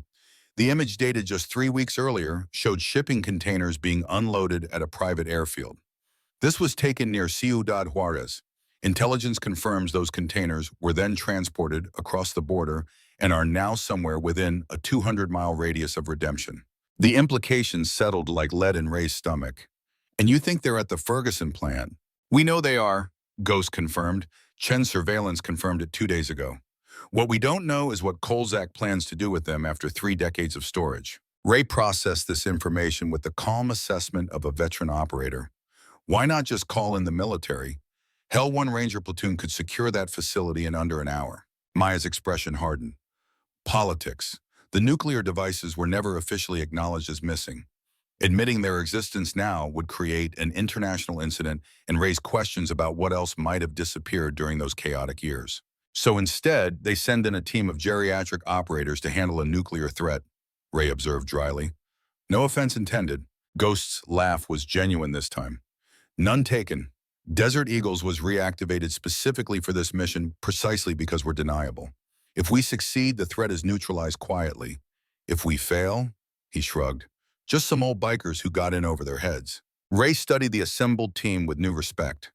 The image, dated just 3 weeks earlier, showed shipping containers being unloaded at a private airfield. This was taken near Ciudad Juarez. Intelligence confirms those containers were then transported across the border and are now somewhere within a 200-mile radius of redemption. The implications settled like lead in Ray's stomach. "And you think they're at the Ferguson plant?" "We know they are," Ghost confirmed. "Chen's surveillance confirmed it 2 days ago. What we don't know is what Kolzak plans to do with them after 3 decades of storage." Ray processed this information with the calm assessment of a veteran operator. Why not just call in the military? Hell, one Ranger platoon could secure that facility in under an hour. Maya's expression hardened. "Politics. The nuclear devices were never officially acknowledged as missing. Admitting their existence now would create an international incident and raise questions about what else might have disappeared during those chaotic years. So instead, they send in a team of geriatric operators to handle a nuclear threat, Ray observed dryly. No offense intended. Ghost's laugh was genuine this time. None taken. Desert Eagles was reactivated specifically for this mission precisely because we're deniable. If we succeed, the threat is neutralized quietly. If we fail, he shrugged. Just some old bikers who got in over their heads. Ray studied the assembled team with new respect.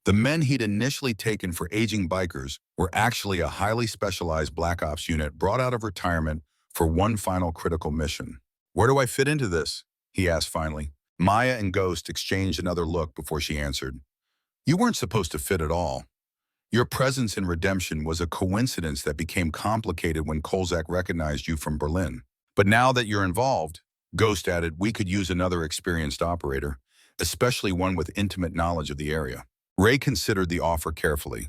The men he'd initially taken for aging bikers were actually a highly specialized Black Ops unit brought out of retirement for one final critical mission. Where do I fit into this? He asked finally. Maya and Ghost exchanged another look before she answered. You weren't supposed to fit at all. Your presence in Redemption was a coincidence that became complicated when Kolzak recognized you from Berlin. But now that you're involved, Ghost added, we could use another experienced operator, especially one with intimate knowledge of the area. Ray considered the offer carefully.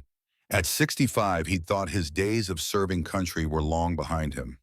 At 65, he'd thought his days of serving country were long behind him.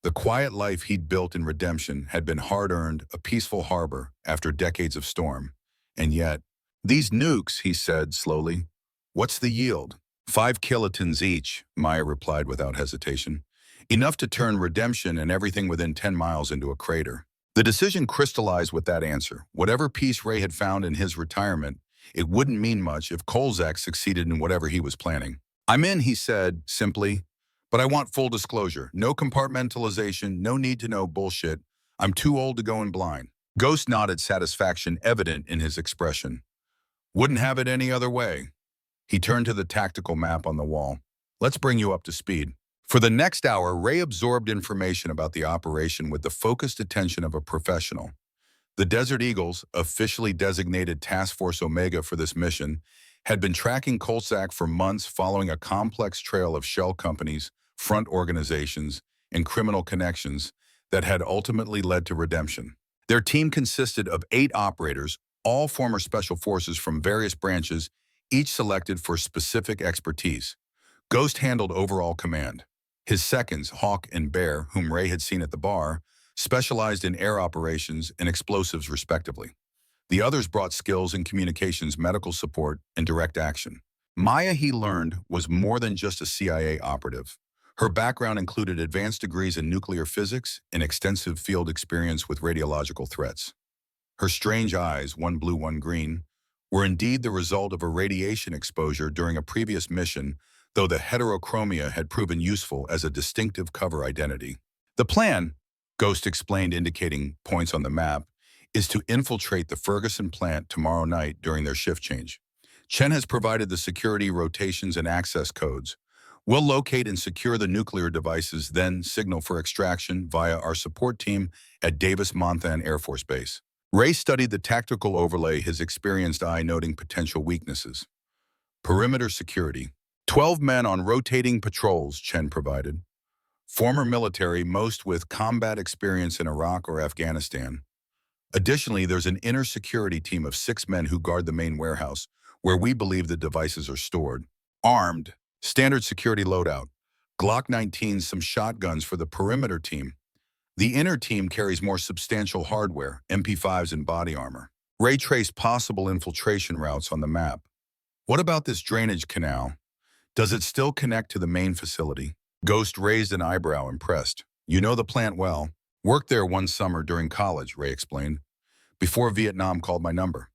The quiet life he'd built in Redemption had been hard-earned, a peaceful harbor after decades of storm. And yet, these nukes, he said slowly, what's the yield? 5 kilotons each, Maya replied without hesitation. Enough to turn Redemption and everything within 10 miles into a crater. The decision crystallized with that answer. Whatever peace Ray had found in his retirement, it wouldn't mean much if Kolzak succeeded in whatever he was planning. I'm in, he said, simply, but I want full disclosure. No compartmentalization, no need-to-know bullshit. I'm too old to go in blind. Ghost nodded, satisfaction evident in his expression. Wouldn't have it any other way. He turned to the tactical map on the wall. Let's bring you up to speed. For the next hour, Ray absorbed information about the operation with the focused attention of a professional. The Desert Eagles, officially designated Task Force Omega for this mission, had been tracking Kolzak for months following a complex trail of shell companies, front organizations, and criminal connections that had ultimately led to Redemption. Their team consisted of 8 operators, all former special forces from various branches, each selected for specific expertise. Ghost handled overall command. His seconds, Hawk and Bear, whom Ray had seen at the bar, specialized in air operations and explosives respectively. The others brought skills in communications, medical support, and direct action. Maya, he learned, was more than just a CIA operative. Her background included advanced degrees in nuclear physics and extensive field experience with radiological threats. Her strange eyes, one blue, one green, were indeed the result of a radiation exposure during a previous mission, though the heterochromia had proven useful as a distinctive cover identity. The plan, Ghost explained, indicating points on the map, is to infiltrate the Ferguson plant tomorrow night during their shift change. Chen has provided the security rotations and access codes. We'll locate and secure the nuclear devices, then signal for extraction via our support team at Davis-Monthan Air Force Base. Ray studied the tactical overlay, his experienced eye noting potential weaknesses. Perimeter security. 12 men on rotating patrols, Chen provided. Former military, most with combat experience in Iraq or Afghanistan. Additionally, there's an inner security team of 6 men who guard the main warehouse, where we believe the devices are stored. Armed. Standard security loadout. Glock 19s, some shotguns for the perimeter team. The inner team carries more substantial hardware, MP5s and body armor. Ray traced possible infiltration routes on the map. What about this drainage canal? Does it still connect to the main facility? Ghost raised an eyebrow, impressed. You know the plant well. Worked there one summer during college, Ray explained. Before Vietnam called my number.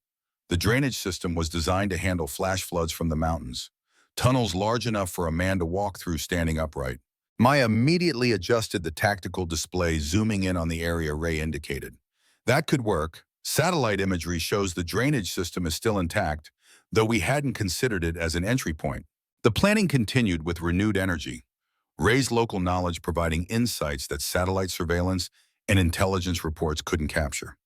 The drainage system was designed to handle flash floods from the mountains. Tunnels large enough for a man to walk through standing upright. Maya immediately adjusted the tactical display, zooming in on the area Ray indicated. That could work. Satellite imagery shows the drainage system is still intact, though we hadn't considered it as an entry point. The planning continued with renewed energy. Ray's local knowledge providing insights that satellite surveillance and intelligence reports couldn't capture.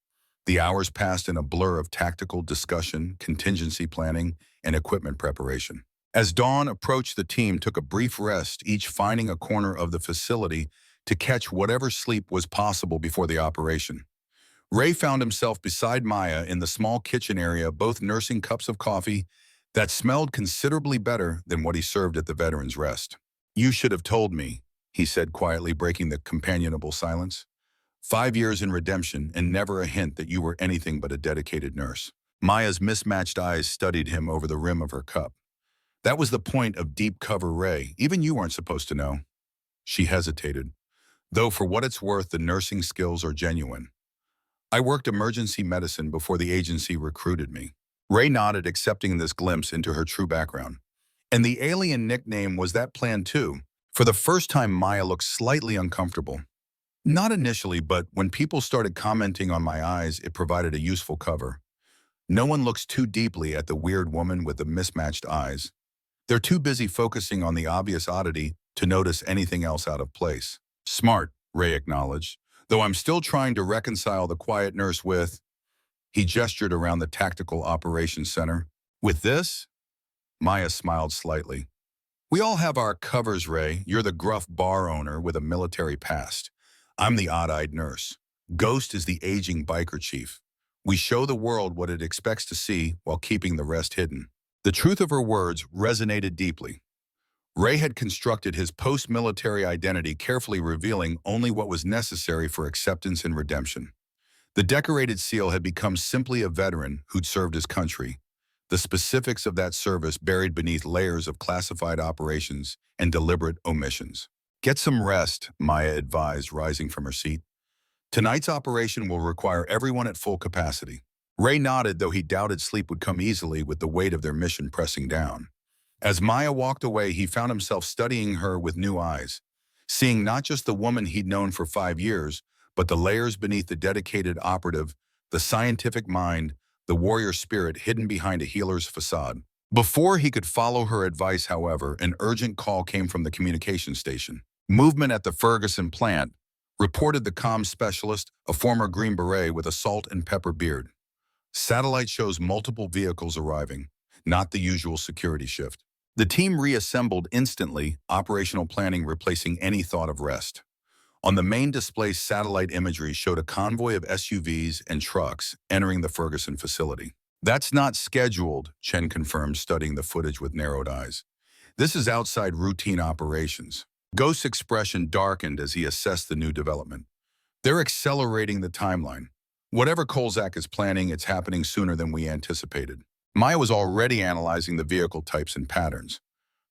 The hours passed in a blur of tactical discussion, contingency planning, and equipment preparation. As dawn approached, the team took a brief rest, each finding a corner of the facility to catch whatever sleep was possible before the operation. Ray found himself beside Maya in the small kitchen area, both nursing cups of coffee that smelled considerably better than what he served at the Veterans Rest. You should have told me, he said quietly, breaking the companionable silence. 5 years in redemption and never a hint that you were anything but a dedicated nurse. Maya's mismatched eyes studied him over the rim of her cup. That was the point of deep cover, Ray. Even you weren't supposed to know. She hesitated. Though for what it's worth, the nursing skills are genuine. I worked emergency medicine before the agency recruited me. Ray nodded, accepting this glimpse into her true background. And the alien nickname was that plan too. For the first time, Maya looked slightly uncomfortable. Not initially, but when people started commenting on my eyes, it provided a useful cover. No one looks too deeply at the weird woman with the mismatched eyes. They're too busy focusing on the obvious oddity to notice anything else out of place. Smart, Ray acknowledged, though I'm still trying to reconcile the quiet nurse with... He gestured around the tactical operations center. With this? Maya smiled slightly. We all have our covers, Ray. You're the gruff bar owner with a military past. I'm the odd-eyed nurse. Ghost is the aging biker chief. We show the world what it expects to see while keeping the rest hidden. The truth of her words resonated deeply. Ray had constructed his post-military identity, carefully revealing only what was necessary for acceptance and redemption. The decorated SEAL had become simply a veteran who'd served his country, the specifics of that service buried beneath layers of classified operations and deliberate omissions. Get some rest, Maya advised, rising from her seat. Tonight's operation will require everyone at full capacity. Ray nodded, though he doubted sleep would come easily with the weight of their mission pressing down. As Maya walked away, he found himself studying her with new eyes, seeing not just the woman he'd known for 5 years, but the layers beneath the dedicated operative, the scientific mind, the warrior spirit hidden behind a healer's facade. Before he could follow her advice, however, an urgent call came from the communication station. Movement at the Ferguson plant, reported the comms specialist, a former Green Beret with a salt and pepper beard. Satellite shows multiple vehicles arriving, not the usual security shift. The team reassembled instantly, operational planning replacing any thought of rest. On the main display, satellite imagery showed a convoy of SUVs and trucks entering the Ferguson facility. That's not scheduled, Chen confirmed, studying the footage with narrowed eyes. This is outside routine operations. Ghost's expression darkened as he assessed the new development. They're accelerating the timeline. Whatever Kolzak is planning, it's happening sooner than we anticipated. Maya was already analyzing the vehicle types and patterns.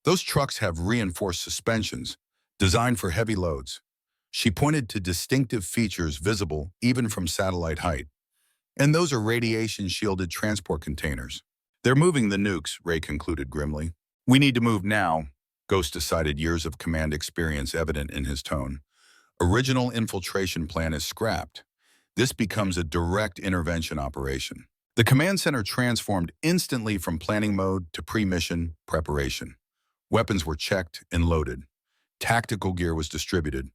Those trucks have reinforced suspensions, designed for heavy loads. She pointed to distinctive features visible even from satellite height. And those are radiation-shielded transport containers. They're moving the nukes, Ray concluded grimly. We need to move now, Ghost decided, years of command experience evident in his tone. Original infiltration plan is scrapped. This becomes a direct intervention operation. The command center transformed instantly from planning mode to pre-mission preparation. Weapons were checked and loaded. Tactical gear was distributed.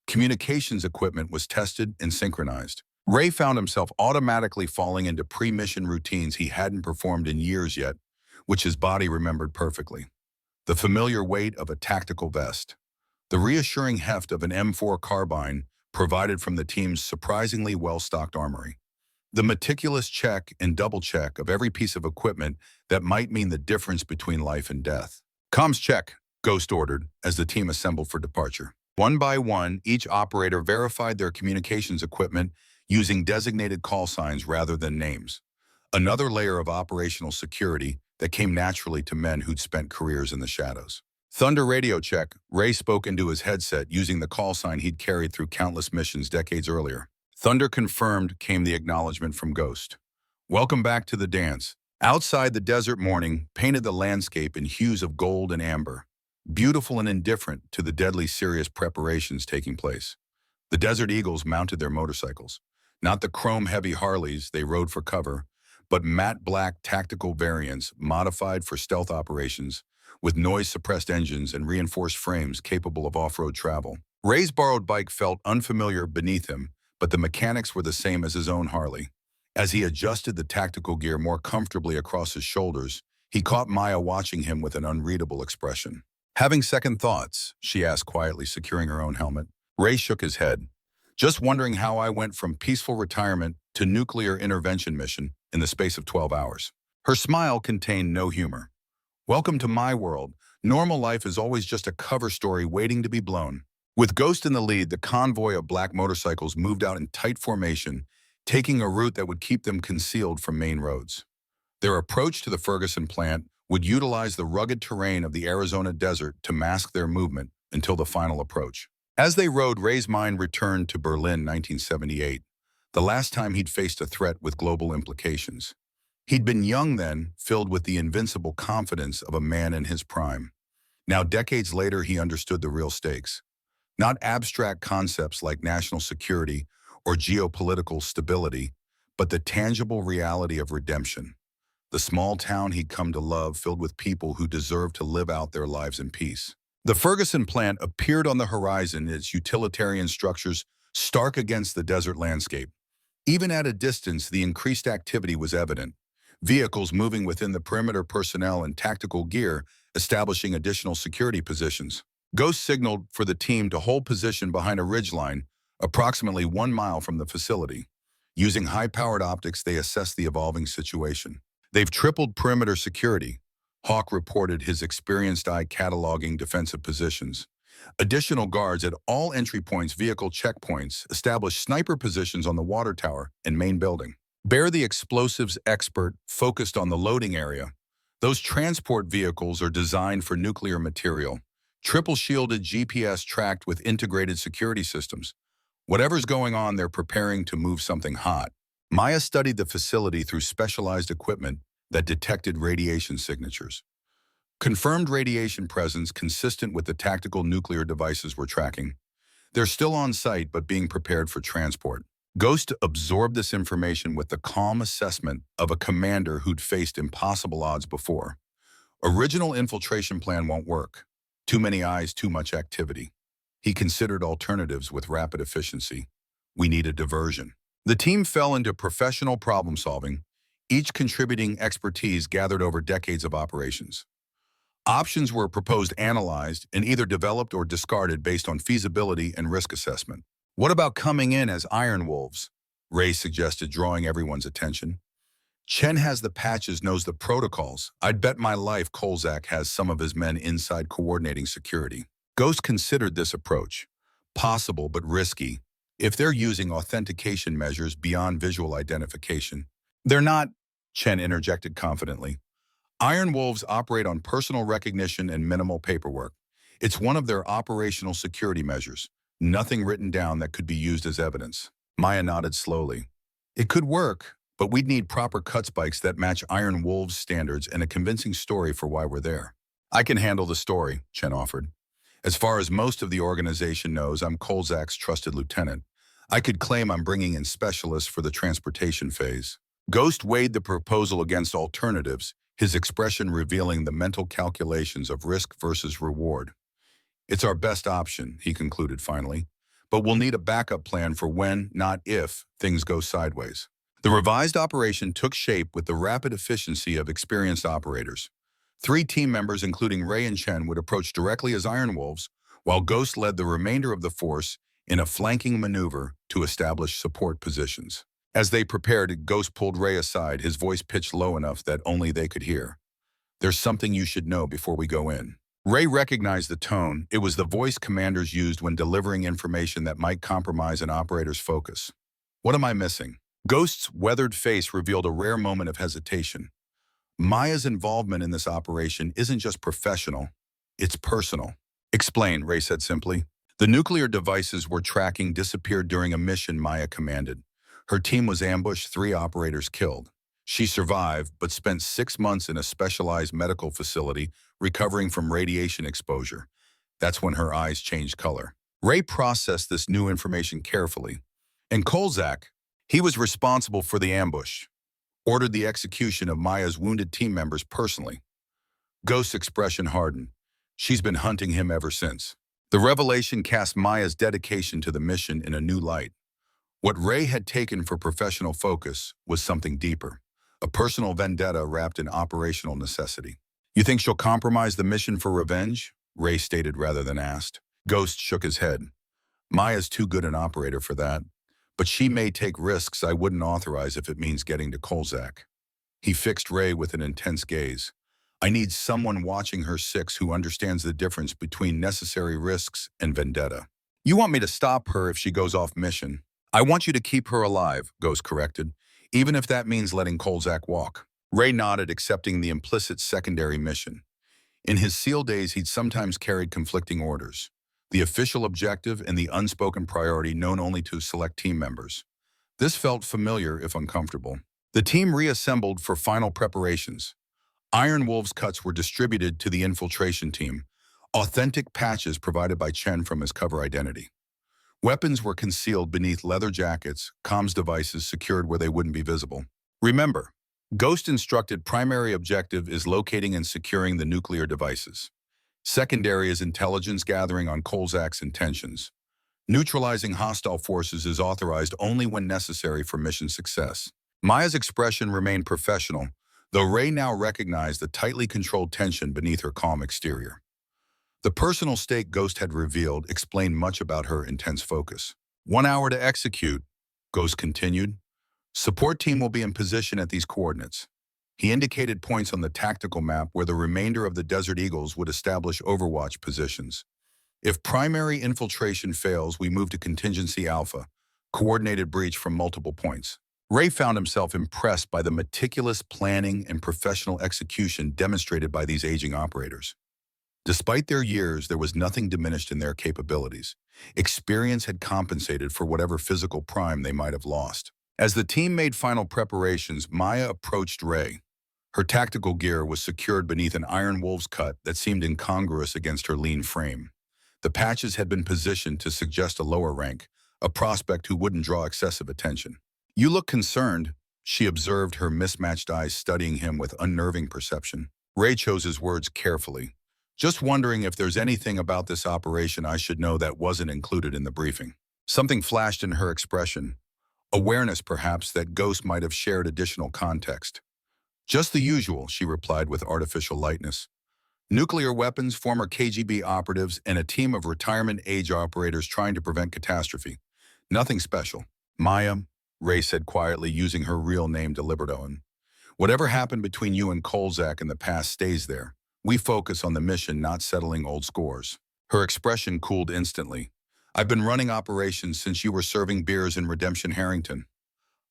Communications equipment was tested and synchronized. Ray found himself automatically falling into pre-mission routines he hadn't performed in years yet, which his body remembered perfectly. The familiar weight of a tactical vest. The reassuring heft of an M4 carbine provided from the team's surprisingly well-stocked armory. The meticulous check and double-check of every piece of equipment that might mean the difference between life and death. Comms check, Ghost ordered as the team assembled for departure. One by one, each operator verified their communications equipment using designated call signs rather than names. Another layer of operational security that came naturally to men who'd spent careers in the shadows. Thunder radio check, Ray spoke into his headset using the call sign he'd carried through countless missions decades earlier. Thunder confirmed, came the acknowledgement from Ghost. Welcome back to the dance. Outside, the desert morning painted the landscape in hues of gold and amber, beautiful and indifferent to the deadly serious preparations taking place. The Desert Eagles mounted their motorcycles, not the chrome-heavy Harleys they rode for cover, but matte black tactical variants modified for stealth operations with noise-suppressed engines and reinforced frames capable of off-road travel. Ray's borrowed bike felt unfamiliar beneath him, but the mechanics were the same as his own Harley. As he adjusted the tactical gear more comfortably across his shoulders, he caught Maya watching him with an unreadable expression. Having second thoughts, she asked quietly, securing her own helmet. Ray shook his head. Just wondering how I went from peaceful retirement to nuclear intervention mission in the space of 12 hours. Her smile contained no humor. Welcome to my world. Normal life is always just a cover story waiting to be blown. With Ghost in the lead, the convoy of black motorcycles moved out in tight formation, taking a route that would keep them concealed from main roads. Their approach to the Ferguson plant would utilize the rugged terrain of the Arizona desert to mask their movement until the final approach. As they rode, Ray's mind returned to Berlin 1978, the last time he'd faced a threat with global implications. He'd been young then, filled with the invincible confidence of a man in his prime. Now, decades later, he understood the real stakes. Not abstract concepts like national security or geopolitical stability, but the tangible reality of redemption. The small town he'd come to love filled with people who deserved to live out their lives in peace. The Ferguson plant appeared on the horizon, its utilitarian structures stark against the desert landscape. Even at a distance, the increased activity was evident. Vehicles moving within the perimeter, personnel and tactical gear establishing additional security positions. Ghost signaled for the team to hold position behind a ridgeline approximately 1 mile from the facility. Using high-powered optics, they assessed the evolving situation. They've tripled perimeter security. Hawk reported, his experienced eye cataloging defensive positions. Additional guards at all entry points, vehicle checkpoints, established sniper positions on the water tower and main building. Bear, the explosives expert, focused on the loading area. Those transport vehicles are designed for nuclear material, triple-shielded, GPS-tracked with integrated security systems. Whatever's going on, they're preparing to move something hot. Maya studied the facility through specialized equipment that detected radiation signatures. Confirmed radiation presence consistent with the tactical nuclear devices we're tracking. They're still on site but being prepared for transport. Ghost absorbed this information with the calm assessment of a commander who'd faced impossible odds before. Original infiltration plan won't work. Too many eyes, too much activity. He considered alternatives with rapid efficiency. We need a diversion. The team fell into professional problem solving, each contributing expertise gathered over decades of operations. Options were proposed, analyzed, and either developed or discarded based on feasibility and risk assessment. What about coming in as Iron Wolves? Ray suggested, drawing everyone's attention. Chen has the patches, knows the protocols. I'd bet my life Kolzak has some of his men inside coordinating security. Ghost considered this approach. Possible but risky. If they're using authentication measures beyond visual identification. They're not, Chen interjected confidently. Iron Wolves operate on personal recognition and minimal paperwork. It's one of their operational security measures. Nothing written down that could be used as evidence. Maya nodded slowly. It could work, but we'd need proper cut spikes that match Iron Wolves' standards and a convincing story for why we're there. I can handle the story, Chen offered. As far as most of the organization knows, I'm Kolzak's trusted lieutenant. I could claim I'm bringing in specialists for the transportation phase. Ghost weighed the proposal against alternatives, his expression revealing the mental calculations of risk versus reward. It's our best option, he concluded finally, but we'll need a backup plan for when, not if, things go sideways. The revised operation took shape with the rapid efficiency of experienced operators. 3 team members, including Ray and Chen, would approach directly as Iron Wolves, while Ghost led the remainder of the force in a flanking maneuver to establish support positions. As they prepared, Ghost pulled Ray aside, his voice pitched low enough that only they could hear. There's something you should know before we go in. Ray recognized the tone. It was the voice commanders used when delivering information that might compromise an operator's focus. What am I missing? Ghost's weathered face revealed a rare moment of hesitation. Maya's involvement in this operation isn't just professional, it's personal. Explain, Ray said simply. The nuclear devices we're tracking disappeared during a mission Maya commanded. Her team was ambushed, 3 operators killed. She survived, but spent 6 months in a specialized medical facility recovering from radiation exposure. That's when her eyes changed color. Ray processed this new information carefully. And Kolzak, he was responsible for the ambush, ordered the execution of Maya's wounded team members personally. Ghost's expression hardened. She's been hunting him ever since. The revelation cast Maya's dedication to the mission in a new light. What Ray had taken for professional focus was something deeper. A personal vendetta wrapped in operational necessity. You think she'll compromise the mission for revenge? Ray stated rather than asked. Ghost shook his head. Maya's too good an operator for that, but she may take risks I wouldn't authorize if it means getting to Kolzak. He fixed Ray with an intense gaze. I need someone watching her 6 who understands the difference between necessary risks and vendetta. You want me to stop her if she goes off mission? I want you to keep her alive, Ghost corrected, even if that means letting Kolzak walk. Ray nodded, accepting the implicit secondary mission. In his SEAL days, he'd sometimes carried conflicting orders, the official objective and the unspoken priority known only to select team members. This felt familiar, if uncomfortable. The team reassembled for final preparations. Iron Wolf's cuts were distributed to the infiltration team, authentic patches provided by Chen from his cover identity. Weapons were concealed beneath leather jackets, comms devices secured where they wouldn't be visible. Remember, Ghost instructed primary objective is locating and securing the nuclear devices. Secondary is intelligence gathering on Kolzak's intentions. Neutralizing hostile forces is authorized only when necessary for mission success. Maya's expression remained professional, though Ray now recognized the tightly controlled tension beneath her calm exterior. The personal stake Ghost had revealed explained much about her intense focus. 1 hour to execute, Ghost continued. Support team will be in position at these coordinates. He indicated points on the tactical map where the remainder of the Desert Eagles would establish overwatch positions. If primary infiltration fails, we move to contingency alpha, coordinated breach from multiple points. Ray found himself impressed by the meticulous planning and professional execution demonstrated by these aging operators. Despite their years, there was nothing diminished in their capabilities. Experience had compensated for whatever physical prime they might have lost. As the team made final preparations, Maya approached Ray. Her tactical gear was secured beneath an Iron Wolf's cut that seemed incongruous against her lean frame. The patches had been positioned to suggest a lower rank, a prospect who wouldn't draw excessive attention. "You look concerned," she observed, her mismatched eyes studying him with unnerving perception. Ray chose his words carefully. "Just wondering if there's anything about this operation I should know that wasn't included in the briefing." Something flashed in her expression. Awareness, perhaps, that Ghost might have shared additional context. "Just the usual," she replied with artificial lightness. "Nuclear weapons, former KGB operatives, and a team of retirement-age operators trying to prevent catastrophe. Nothing special." "Maya," Ray said quietly, using her real name deliberately. "Whatever happened between you and Kolzak in the past stays there. We focus on the mission, not settling old scores." Her expression cooled instantly. "I've been running operations since you were serving beers in Redemption Harrington.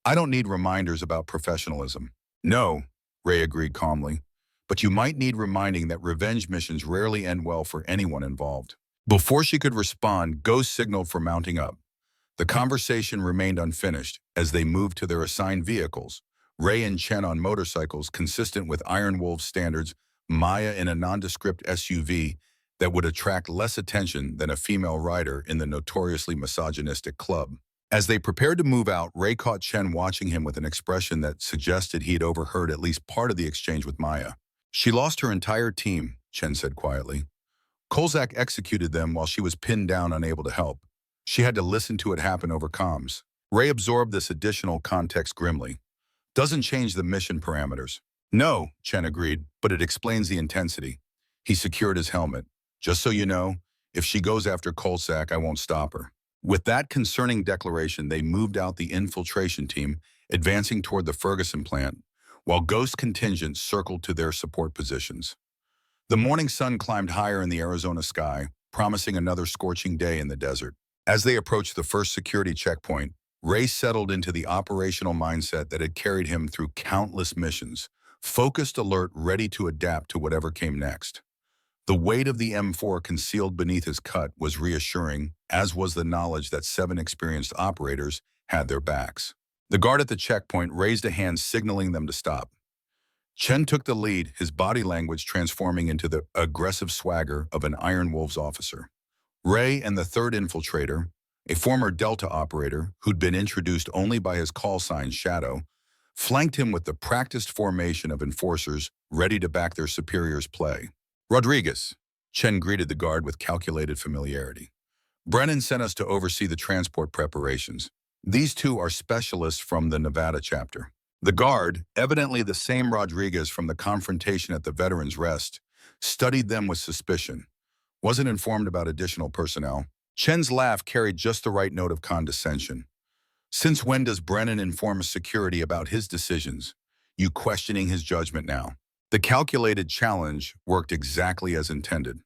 I don't need reminders about professionalism." "No," Ray agreed calmly, "but you might need reminding that revenge missions rarely end well for anyone involved." Before she could respond, Ghost signaled for mounting up. The conversation remained unfinished as they moved to their assigned vehicles, Ray and Chen on motorcycles consistent with Iron Wolf's standards, Maya in a nondescript SUV that would attract less attention than a female rider in the notoriously misogynistic club. As they prepared to move out, Ray caught Chen watching him with an expression that suggested he had overheard at least part of the exchange with Maya. "She lost her entire team," Chen said quietly. "Kolzak executed them while she was pinned down, unable to help. She had to listen to it happen over comms." Ray absorbed this additional context grimly. "Doesn't change the mission parameters." "No," Chen agreed, "but it explains the intensity." He secured his helmet. "Just so you know, if she goes after Kolzak, I won't stop her." With that concerning declaration, they moved out the infiltration team, advancing toward the Ferguson plant, while Ghost contingents circled to their support positions. The morning sun climbed higher in the Arizona sky, promising another scorching day in the desert. As they approached the first security checkpoint, Ray settled into the operational mindset that had carried him through countless missions, focused, alert, ready to adapt to whatever came next. The weight of the M4 concealed beneath his cut was reassuring, as was the knowledge that 7 experienced operators had their backs. The guard at the checkpoint raised a hand signaling them to stop. Chen took the lead, his body language transforming into the aggressive swagger of an Iron Wolf's officer. Ray and the third infiltrator, a former Delta operator who'd been introduced only by his call sign Shadow, flanked him with the practiced formation of enforcers ready to back their superior's play. "Rodriguez," Chen greeted the guard with calculated familiarity. "Brennan sent us to oversee the transport preparations. These two are specialists from the Nevada chapter." The guard, evidently the same Rodriguez from the confrontation at the Veterans Rest, studied them with suspicion. Wasn't informed about additional personnel. Chen's laugh carried just the right note of condescension. "Since when does Brennan inform security about his decisions? You questioning his judgment now?" The calculated challenge worked exactly as intended.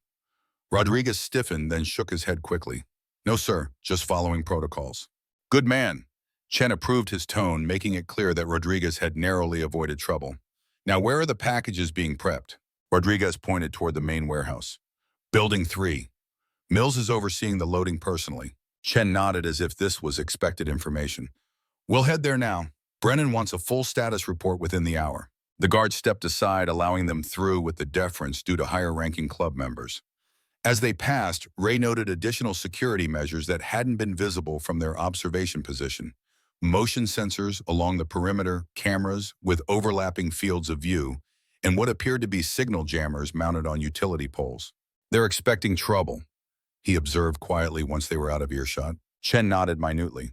Rodriguez stiffened, then shook his head quickly. No, sir, just following protocols. Good man. Chen approved his tone, making it clear that Rodriguez had narrowly avoided trouble. Now, where are the packages being prepped? Rodriguez pointed toward the main warehouse. Building 3. Mills is overseeing the loading personally. Chen nodded as if this was expected information. We'll head there now. Brennan wants a full status report within the hour. The guard stepped aside, allowing them through with the deference due to higher-ranking club members. As they passed, Ray noted additional security measures that hadn't been visible from their observation position. Motion sensors along the perimeter, cameras with overlapping fields of view, and what appeared to be signal jammers mounted on utility poles. They're expecting trouble, he observed quietly once they were out of earshot. Chen nodded minutely.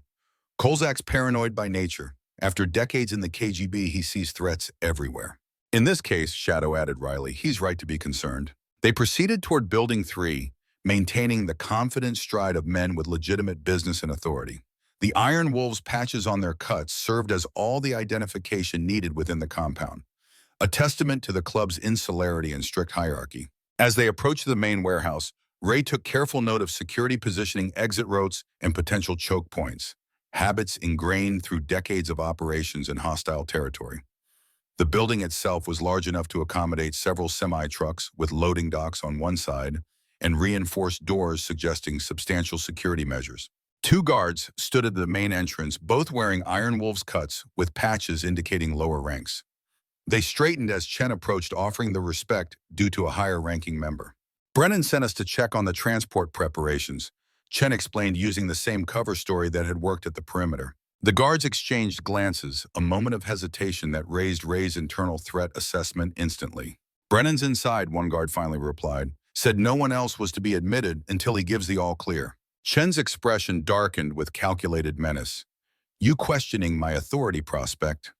Kolzak's paranoid by nature. After decades in the KGB, he sees threats everywhere. In this case, Shadow added wryly, he's right to be concerned. They proceeded toward Building 3, maintaining the confident stride of men with legitimate business and authority. The Iron Wolves patches on their cuts served as all the identification needed within the compound, a testament to the club's insularity and strict hierarchy. As they approached the main warehouse, Ray took careful note of security positioning, exit routes, and potential choke points, habits ingrained through decades of operations in hostile territory. The building itself was large enough to accommodate several semi-trucks with loading docks on one side and reinforced doors suggesting substantial security measures. 2 guards stood at the main entrance, both wearing Iron Wolves cuts with patches indicating lower ranks. They straightened as Chen approached, offering the respect due to a higher-ranking member. Brennan sent us to check on the transport preparations, Chen explained using the same cover story that had worked at the perimeter. The guards exchanged glances, a moment of hesitation that raised Ray's internal threat assessment instantly. Brennan's inside, one guard finally replied, said no one else was to be admitted until he gives the all clear. Chen's expression darkened with calculated menace. You questioning my authority, prospect?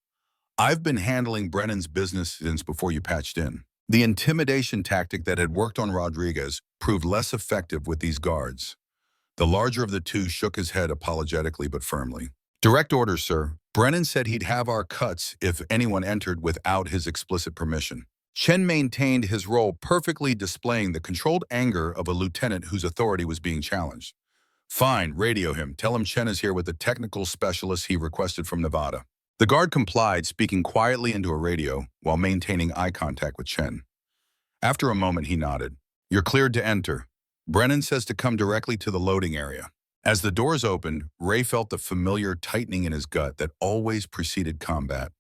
I've been handling Brennan's business since before you patched in. The intimidation tactic that had worked on Rodriguez proved less effective with these guards. The larger of the two shook his head apologetically but firmly. Direct orders, sir. Brennan said he'd have our cuts if anyone entered without his explicit permission. Chen maintained his role, perfectly displaying the controlled anger of a lieutenant whose authority was being challenged. Fine, radio him. Tell him Chen is here with the technical specialist he requested from Nevada. The guard complied, speaking quietly into a radio while maintaining eye contact with Chen. After a moment, he nodded. You're cleared to enter. Brennan says to come directly to the loading area. As the doors opened, Ray felt the familiar tightening in his gut that always preceded combat,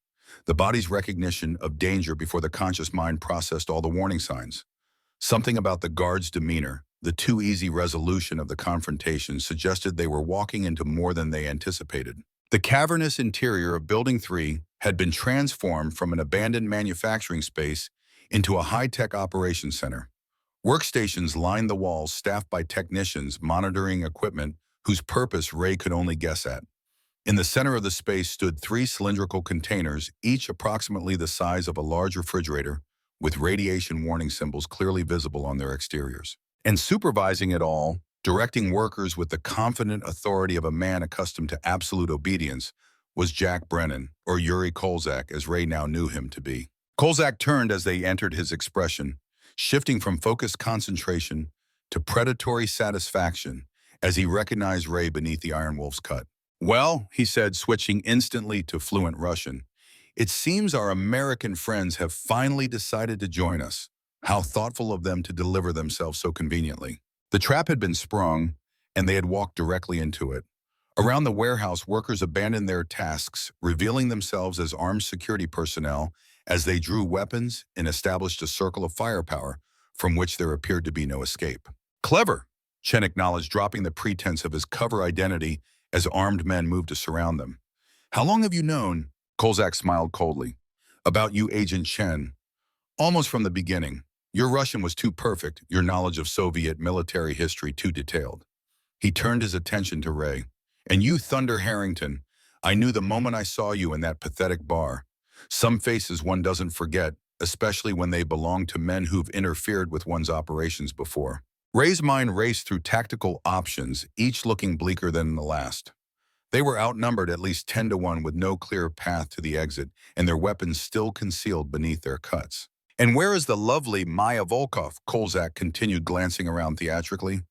the body's recognition of danger before the conscious mind processed all the warning signs. Something about the guard's demeanor, the too easy resolution of the confrontation, suggested they were walking into more than they anticipated. The cavernous interior of Building 3 had been transformed from an abandoned manufacturing space into a high-tech operations center. Workstations lined the walls, staffed by technicians monitoring equipment whose purpose Ray could only guess at. In the center of the space stood 3 cylindrical containers, each approximately the size of a large refrigerator, with radiation warning symbols clearly visible on their exteriors. And supervising it all, directing workers with the confident authority of a man accustomed to absolute obedience, was Jack Brennan, or Yuri Kolzak, as Ray now knew him to be. Kolzak turned as they entered, his expression shifting from focused concentration to predatory satisfaction as he recognized Ray beneath the Iron Wolf's cut. Well, he said, switching instantly to fluent Russian, it seems our American friends have finally decided to join us. How thoughtful of them to deliver themselves so conveniently. The trap had been sprung, and they had walked directly into it. Around the warehouse, workers abandoned their tasks, revealing themselves as armed security personnel as they drew weapons and established a circle of firepower from which there appeared to be no escape. Clever, Chen acknowledged, dropping the pretense of his cover identity as armed men moved to surround them. How long have you known? Kolzak smiled coldly. About you, Agent Chen. Almost from the beginning. Your Russian was too perfect, your knowledge of Soviet military history too detailed. He turned his attention to Ray. And you, Thunder Harrington, I knew the moment I saw you in that pathetic bar. Some faces one doesn't forget, especially when they belong to men who've interfered with one's operations before. Ray's mind raced through tactical options, each looking bleaker than the last. They were outnumbered at least 10-1 with no clear path to the exit, and their weapons still concealed beneath their cuts. And where is the lovely Maya Volkov? Kolzak continued, glancing around theatrically.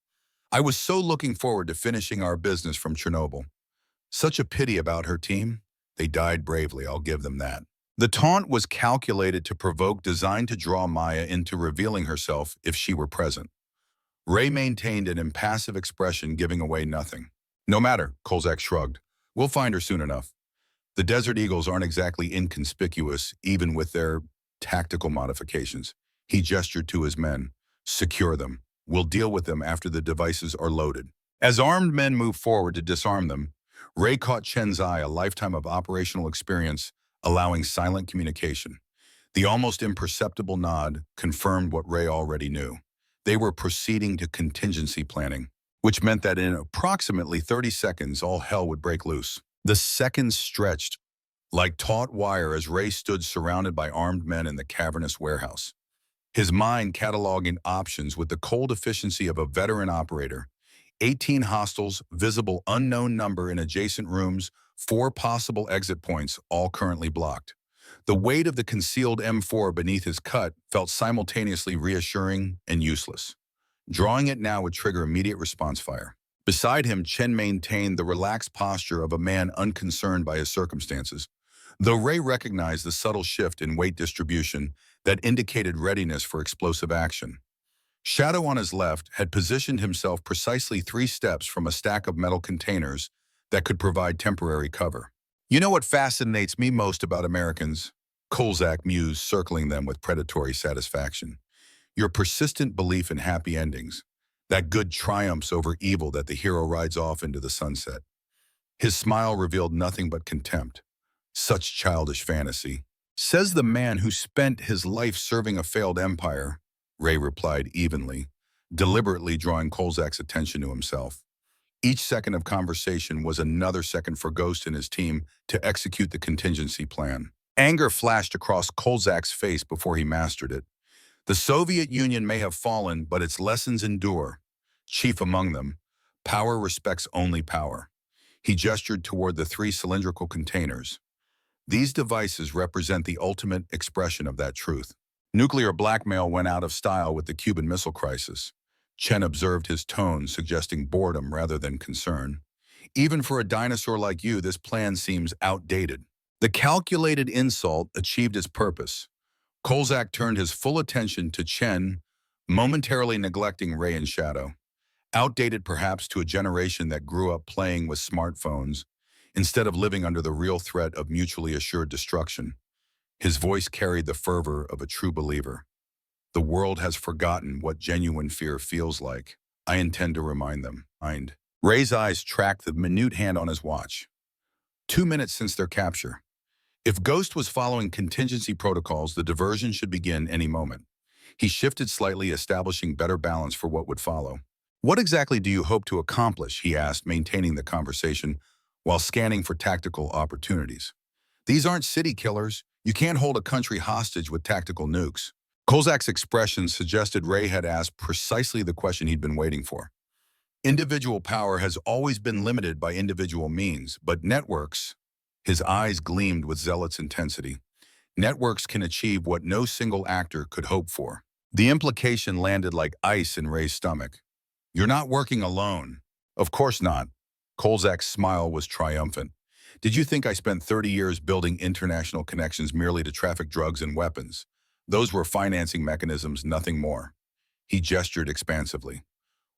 I was so looking forward to finishing our business from Chernobyl. Such a pity about her team. They died bravely, I'll give them that. The taunt was calculated to provoke, designed to draw Maya into revealing herself if she were present. Ray maintained an impassive expression, giving away nothing. No matter, Kolzak shrugged. We'll find her soon enough. The Desert Eagles aren't exactly inconspicuous, even with their tactical modifications. He gestured to his men. Secure them. We'll deal with them after the devices are loaded. As armed men moved forward to disarm them, Ray caught Chen's eye, a lifetime of operational experience, allowing silent communication. The almost imperceptible nod confirmed what Ray already knew. They were proceeding to contingency planning, which meant that in approximately 30 seconds, all hell would break loose. The seconds stretched like taut wire as Ray stood surrounded by armed men in the cavernous warehouse. His mind cataloging options with the cold efficiency of a veteran operator. 18 hostiles, visible unknown number in adjacent rooms, 4 possible exit points, all currently blocked. The weight of the concealed M4 beneath his cut felt simultaneously reassuring and useless. Drawing it now would trigger immediate response fire. Beside him, Chen maintained the relaxed posture of a man unconcerned by his circumstances. Though Ray recognized the subtle shift in weight distribution that indicated readiness for explosive action. Shadow on his left had positioned himself precisely 3 steps from a stack of metal containers that could provide temporary cover. You know what fascinates me most about Americans? Kolzak mused, circling them with predatory satisfaction. Your persistent belief in happy endings, that good triumphs over evil that the hero rides off into the sunset. His smile revealed nothing but contempt. Such childish fantasy. Says the man who spent his life serving a failed empire, Ray replied evenly, deliberately drawing Kolzak's attention to himself. Each second of conversation was another second for Ghost and his team to execute the contingency plan. Anger flashed across Kolzak's face before he mastered it. The Soviet Union may have fallen, but its lessons endure. Chief among them, power respects only power. He gestured toward the 3 cylindrical containers. These devices represent the ultimate expression of that truth. Nuclear blackmail went out of style with the Cuban Missile Crisis. Chen observed his tone, suggesting boredom rather than concern. Even for a dinosaur like you, this plan seems outdated. The calculated insult achieved its purpose. Kolzak turned his full attention to Chen, momentarily neglecting Ray and Shadow. Outdated perhaps to a generation that grew up playing with smartphones, instead of living under the real threat of mutually assured destruction. His voice carried the fervor of a true believer. The world has forgotten what genuine fear feels like. I intend to remind them. Ray's eyes tracked the minute hand on his watch. 2 minutes since their capture. If Ghost was following contingency protocols, the diversion should begin any moment. He shifted slightly, establishing better balance for what would follow. What exactly do you hope to accomplish? He asked, maintaining the conversation while scanning for tactical opportunities. These aren't city killers. You can't hold a country hostage with tactical nukes. Kolzak's expression suggested Ray had asked precisely the question he'd been waiting for. Individual power has always been limited by individual means, but networks, his eyes gleamed with zealot's intensity, networks can achieve what no single actor could hope for. The implication landed like ice in Ray's stomach. You're not working alone. Of course not. Kolzak's smile was triumphant. Did you think I spent 30 years building international connections merely to traffic drugs and weapons? Those were financing mechanisms, nothing more. He gestured expansively.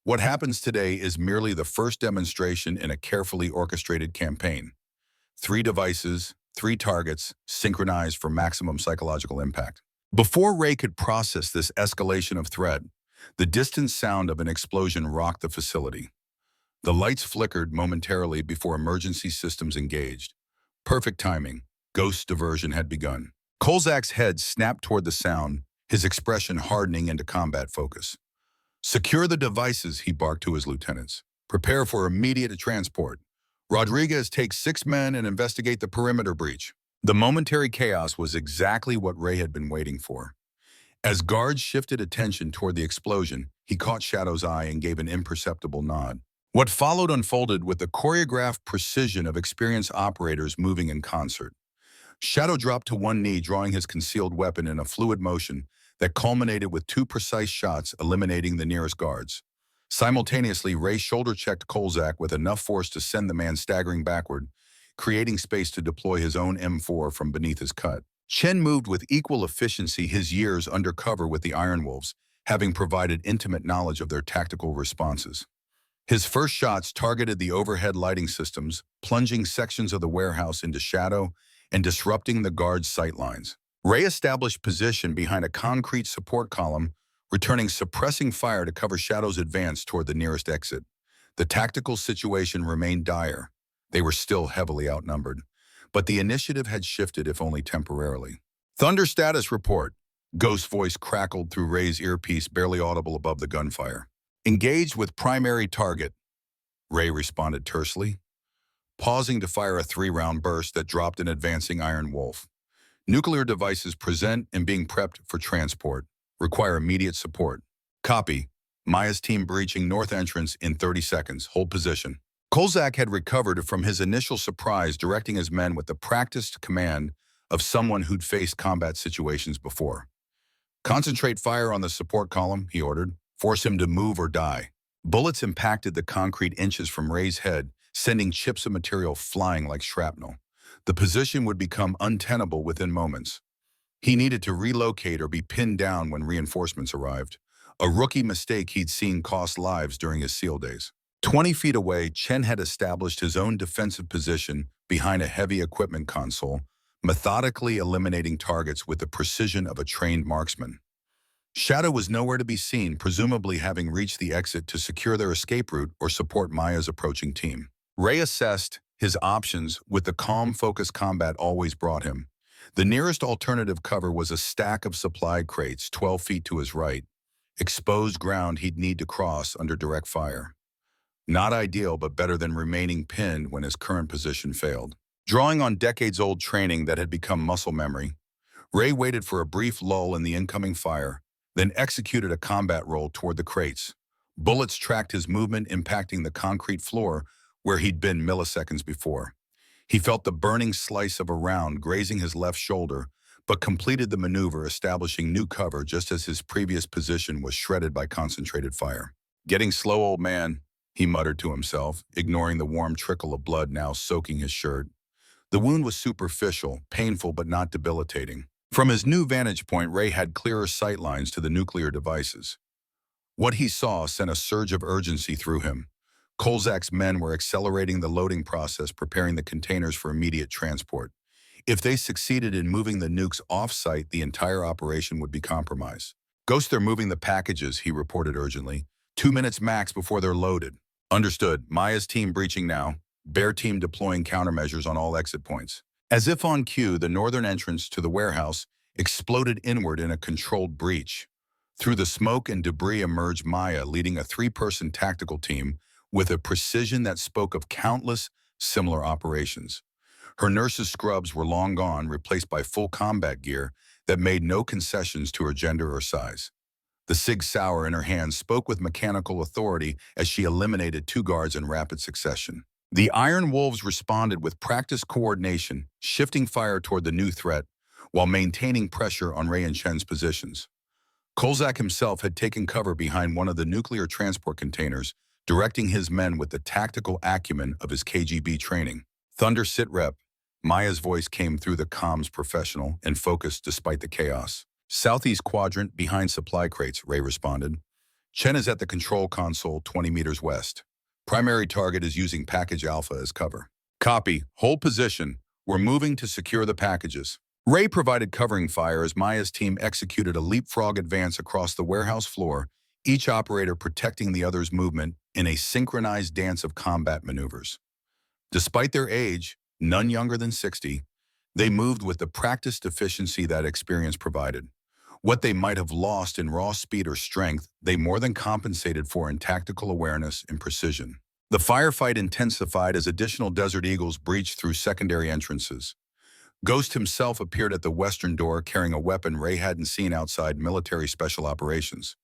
What happens today is merely the first demonstration in a carefully orchestrated campaign. 3 devices, 3 targets, synchronized for maximum psychological impact. Before Ray could process this escalation of threat, the distant sound of an explosion rocked the facility. The lights flickered momentarily before emergency systems engaged. Perfect timing. Ghost's diversion had begun. Kolzak's head snapped toward the sound, his expression hardening into combat focus. Secure the devices, he barked to his lieutenants. Prepare for immediate transport. Rodriguez, take 6 men and investigate the perimeter breach. The momentary chaos was exactly what Ray had been waiting for. As guards shifted attention toward the explosion, he caught Shadow's eye and gave an imperceptible nod. What followed unfolded with the choreographed precision of experienced operators moving in concert. Shadow dropped to one knee, drawing his concealed weapon in a fluid motion that culminated with 2 precise shots, eliminating the nearest guards. Simultaneously, Ray shoulder-checked Kolzak with enough force to send the man staggering backward, creating space to deploy his own M4 from beneath his cut. Chen moved with equal efficiency, his years undercover with the Iron Wolves, having provided intimate knowledge of their tactical responses. His first shots targeted the overhead lighting systems, plunging sections of the warehouse into shadow and disrupting the guards' sightlines. Ray established position behind a concrete support column, returning suppressing fire to cover Shadow's advance toward the nearest exit. The tactical situation remained dire. They were still heavily outnumbered, but the initiative had shifted, if only temporarily. Thunder status report. Ghost's voice crackled through Ray's earpiece, barely audible above the gunfire. Engaged with primary target, Ray responded tersely, pausing to fire a 3-round burst that dropped an advancing Iron Wolf. Nuclear devices present and being prepped for transport. Require immediate support. Copy. Maya's team breaching north entrance in 30 seconds. Hold position. Kolzak had recovered from his initial surprise, directing his men with the practiced command of someone who'd faced combat situations before. Concentrate fire on the support column, he ordered. Force him to move or die. Bullets impacted the concrete inches from Ray's head, sending chips of material flying like shrapnel. The position would become untenable within moments. He needed to relocate or be pinned down when reinforcements arrived. A rookie mistake he'd seen cost lives during his SEAL days. 20 feet away, Chen had established his own defensive position behind a heavy equipment console, methodically eliminating targets with the precision of a trained marksman. Shadow was nowhere to be seen, presumably having reached the exit to secure their escape route or support Maya's approaching team. Ray assessed his options with the calm, focused combat always brought him. The nearest alternative cover was a stack of supply crates 12 feet to his right, exposed ground he'd need to cross under direct fire. Not ideal, but better than remaining pinned when his current position failed. Drawing on decades-old training that had become muscle memory, Ray waited for a brief lull in the incoming fire, then executed a combat roll toward the crates. Bullets tracked his movement, impacting the concrete floor where he'd been milliseconds before. He felt the burning slice of a round grazing his left shoulder, but completed the maneuver, establishing new cover just as his previous position was shredded by concentrated fire. Getting slow, old man, he muttered to himself, ignoring the warm trickle of blood now soaking his shirt. The wound was superficial, painful but not debilitating. From his new vantage point, Ray had clearer sightlines to the nuclear devices. What he saw sent a surge of urgency through him. Kolzak's men were accelerating the loading process, preparing the containers for immediate transport. If they succeeded in moving the nukes off-site, the entire operation would be compromised. Ghost, they're moving the packages, he reported urgently. 2 minutes max before they're loaded. Understood. Maya's team breaching now. Bear team deploying countermeasures on all exit points. As if on cue, the northern entrance to the warehouse exploded inward in a controlled breach. Through the smoke and debris emerged Maya, leading a 3-person tactical team with a precision that spoke of countless similar operations. Her nurse's scrubs were long gone, replaced by full combat gear that made no concessions to her gender or size. The Sig Sauer in her hand spoke with mechanical authority as she eliminated 2 guards in rapid succession. The Iron Wolves responded with practiced coordination, shifting fire toward the new threat while maintaining pressure on Ray and Chen's positions. Kolzak himself had taken cover behind one of the nuclear transport containers, directing his men with the tactical acumen of his KGB training. Thunder sit rep. Maya's voice came through the comms, professional and focused despite the chaos. Southeast quadrant, behind supply crates, Ray responded. Chen is at the control console 20 meters west. Primary target is using package Alpha as cover. Copy. Hold position. We're moving to secure the packages. Ray provided covering fire as Maya's team executed a leapfrog advance across the warehouse floor, each operator protecting the other's movement in a synchronized dance of combat maneuvers. Despite their age, none younger than 60, they moved with the practiced efficiency that experience provided. What they might have lost in raw speed or strength, they more than compensated for in tactical awareness and precision. The firefight intensified as additional Desert Eagles breached through secondary entrances. Ghost himself appeared at the western door carrying a weapon Ray hadn't seen outside military special operations,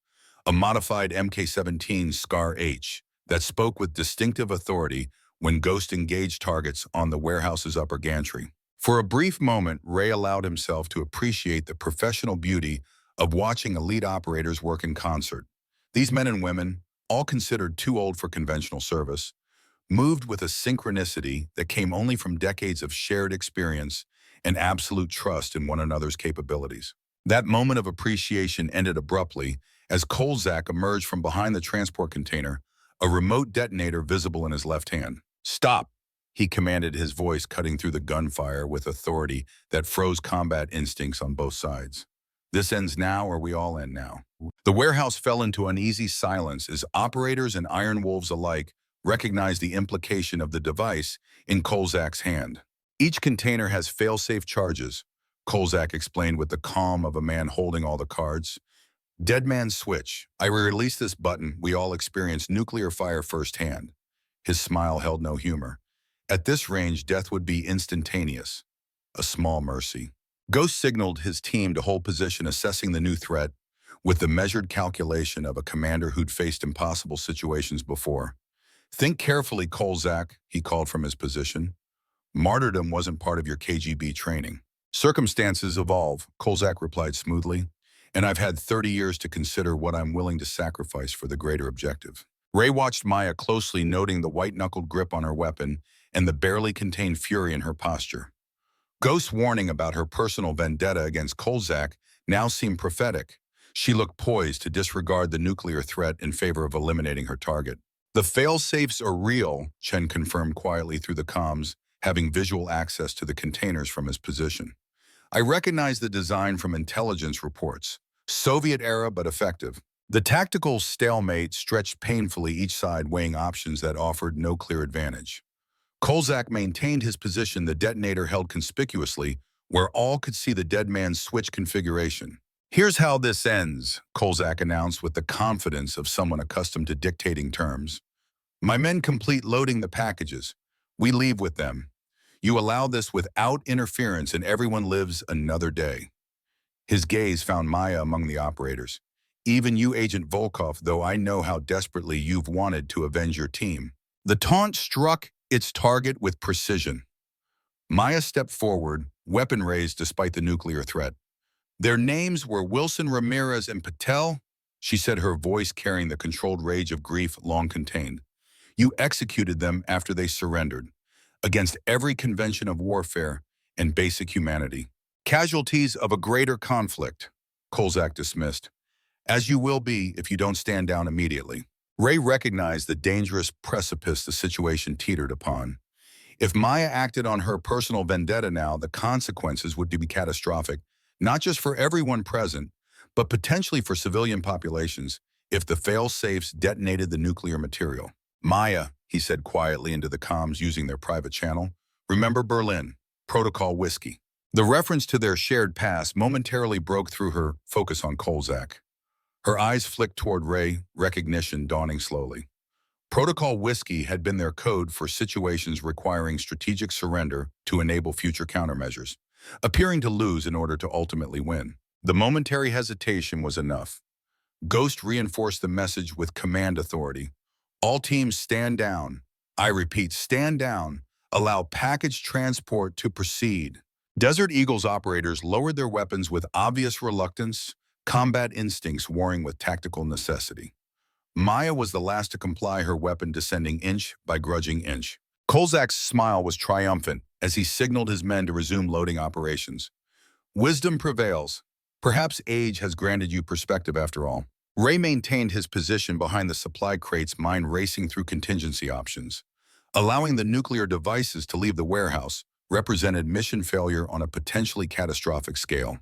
a modified Mk-17 Scar-H that spoke with distinctive authority when Ghost engaged targets on the warehouse's upper gantry. For a brief moment, Ray allowed himself to appreciate the professional beauty of watching elite operators work in concert. These men and women, all considered too old for conventional service, moved with a synchronicity that came only from decades of shared experience and absolute trust in one another's capabilities. That moment of appreciation ended abruptly as Kolzak emerged from behind the transport container, a remote detonator visible in his left hand. "Stop!" he commanded, his voice cutting through the gunfire with authority that froze combat instincts on both sides. "This ends now or we all end now." The warehouse fell into uneasy silence as operators and Iron Wolves alike recognized the implication of the device in Kolzak's hand. "Each container has fail-safe charges," Kolzak explained with the calm of a man holding all the cards. "Dead man's switch. I release this button, we all experience nuclear fire firsthand." His smile held no humor. "At this range, death would be instantaneous. A small mercy." Ghost signaled his team to hold position, assessing the new threat with the measured calculation of a commander who'd faced impossible situations before. "Think carefully, Kolzak," he called from his position. "Martyrdom wasn't part of your KGB training." "Circumstances evolve," Kolzak replied smoothly, "and I've had 30 years to consider what I'm willing to sacrifice for the greater objective." Ray watched Maya closely, noting the white-knuckled grip on her weapon and the barely contained fury in her posture. Ghost's warning about her personal vendetta against Kolzak now seemed prophetic. She looked poised to disregard the nuclear threat in favor of eliminating her target. "The fail-safes are real," Chen confirmed quietly through the comms, having visual access to the containers from his position. "I recognize the design from intelligence reports. Soviet-era but effective." The tactical stalemate stretched painfully, each side weighing options that offered no clear advantage. Kolzak maintained his position, the detonator held conspicuously, where all could see the dead man's switch configuration. "Here's how this ends," Kolzak announced with the confidence of someone accustomed to dictating terms. "My men complete loading the packages. We leave with them. You allow this without interference and everyone lives another day." His gaze found Maya among the operators. "Even you, Agent Volkov, though I know how desperately you've wanted to avenge your team." The taunt struck its target with precision. Maya stepped forward, weapon raised despite the nuclear threat. "Their names were Wilson, Ramirez, and Patel," she said, her voice carrying the controlled rage of grief long contained. "You executed them after they surrendered, against every convention of warfare and basic humanity. Casualties of a greater conflict," Kolzak dismissed, "as you will be if you don't stand down immediately." Ray recognized the dangerous precipice the situation teetered upon. If Maya acted on her personal vendetta now, the consequences would be catastrophic, not just for everyone present, but potentially for civilian populations if the fail-safes detonated the nuclear material. "Maya," he said quietly into the comms using their private channel, "remember Berlin, Protocol Whiskey." The reference to their shared past momentarily broke through her focus on Kolzak. Her eyes flicked toward Ray, recognition dawning slowly. Protocol Whiskey had been their code for situations requiring strategic surrender to enable future countermeasures, appearing to lose in order to ultimately win. The momentary hesitation was enough. Ghost reinforced the message with command authority. "All teams stand down. I repeat, stand down. Allow package transport to proceed." Desert Eagle's operators lowered their weapons with obvious reluctance, combat instincts warring with tactical necessity. Maya was the last to comply, her weapon descending inch by grudging inch. Kolzak's smile was triumphant as he signaled his men to resume loading operations. "Wisdom prevails. Perhaps age has granted you perspective after all." Ray maintained his position behind the supply crates, mind racing through contingency options. Allowing the nuclear devices to leave the warehouse represented mission failure on a potentially catastrophic scale.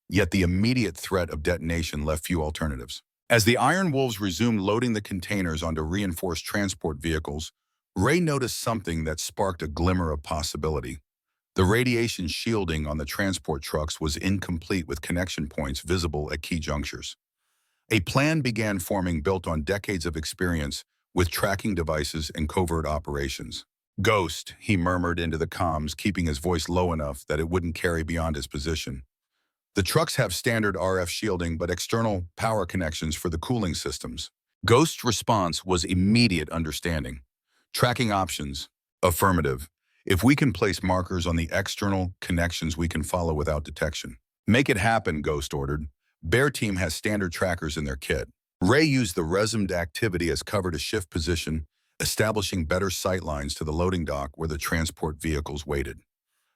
Yet the immediate threat of detonation left few alternatives. As the Iron Wolves resumed loading the containers onto reinforced transport vehicles, Ray noticed something that sparked a glimmer of possibility. The radiation shielding on the transport trucks was incomplete, with connection points visible at key junctures. A plan began forming, built on decades of experience with tracking devices and covert operations. "Ghost," he murmured into the comms, keeping his voice low enough that it wouldn't carry beyond his position. "The trucks have standard RF shielding, but external power connections for the cooling systems." Ghost's response was immediate understanding. "Tracking options." "Affirmative. If we can place markers on the external connections, we can follow without detection." "Make it happen," Ghost ordered. "Bear Team has standard trackers in their kit." Ray used the resumed activity as cover to shift position, establishing better sight lines to the loading dock where the transport vehicles waited.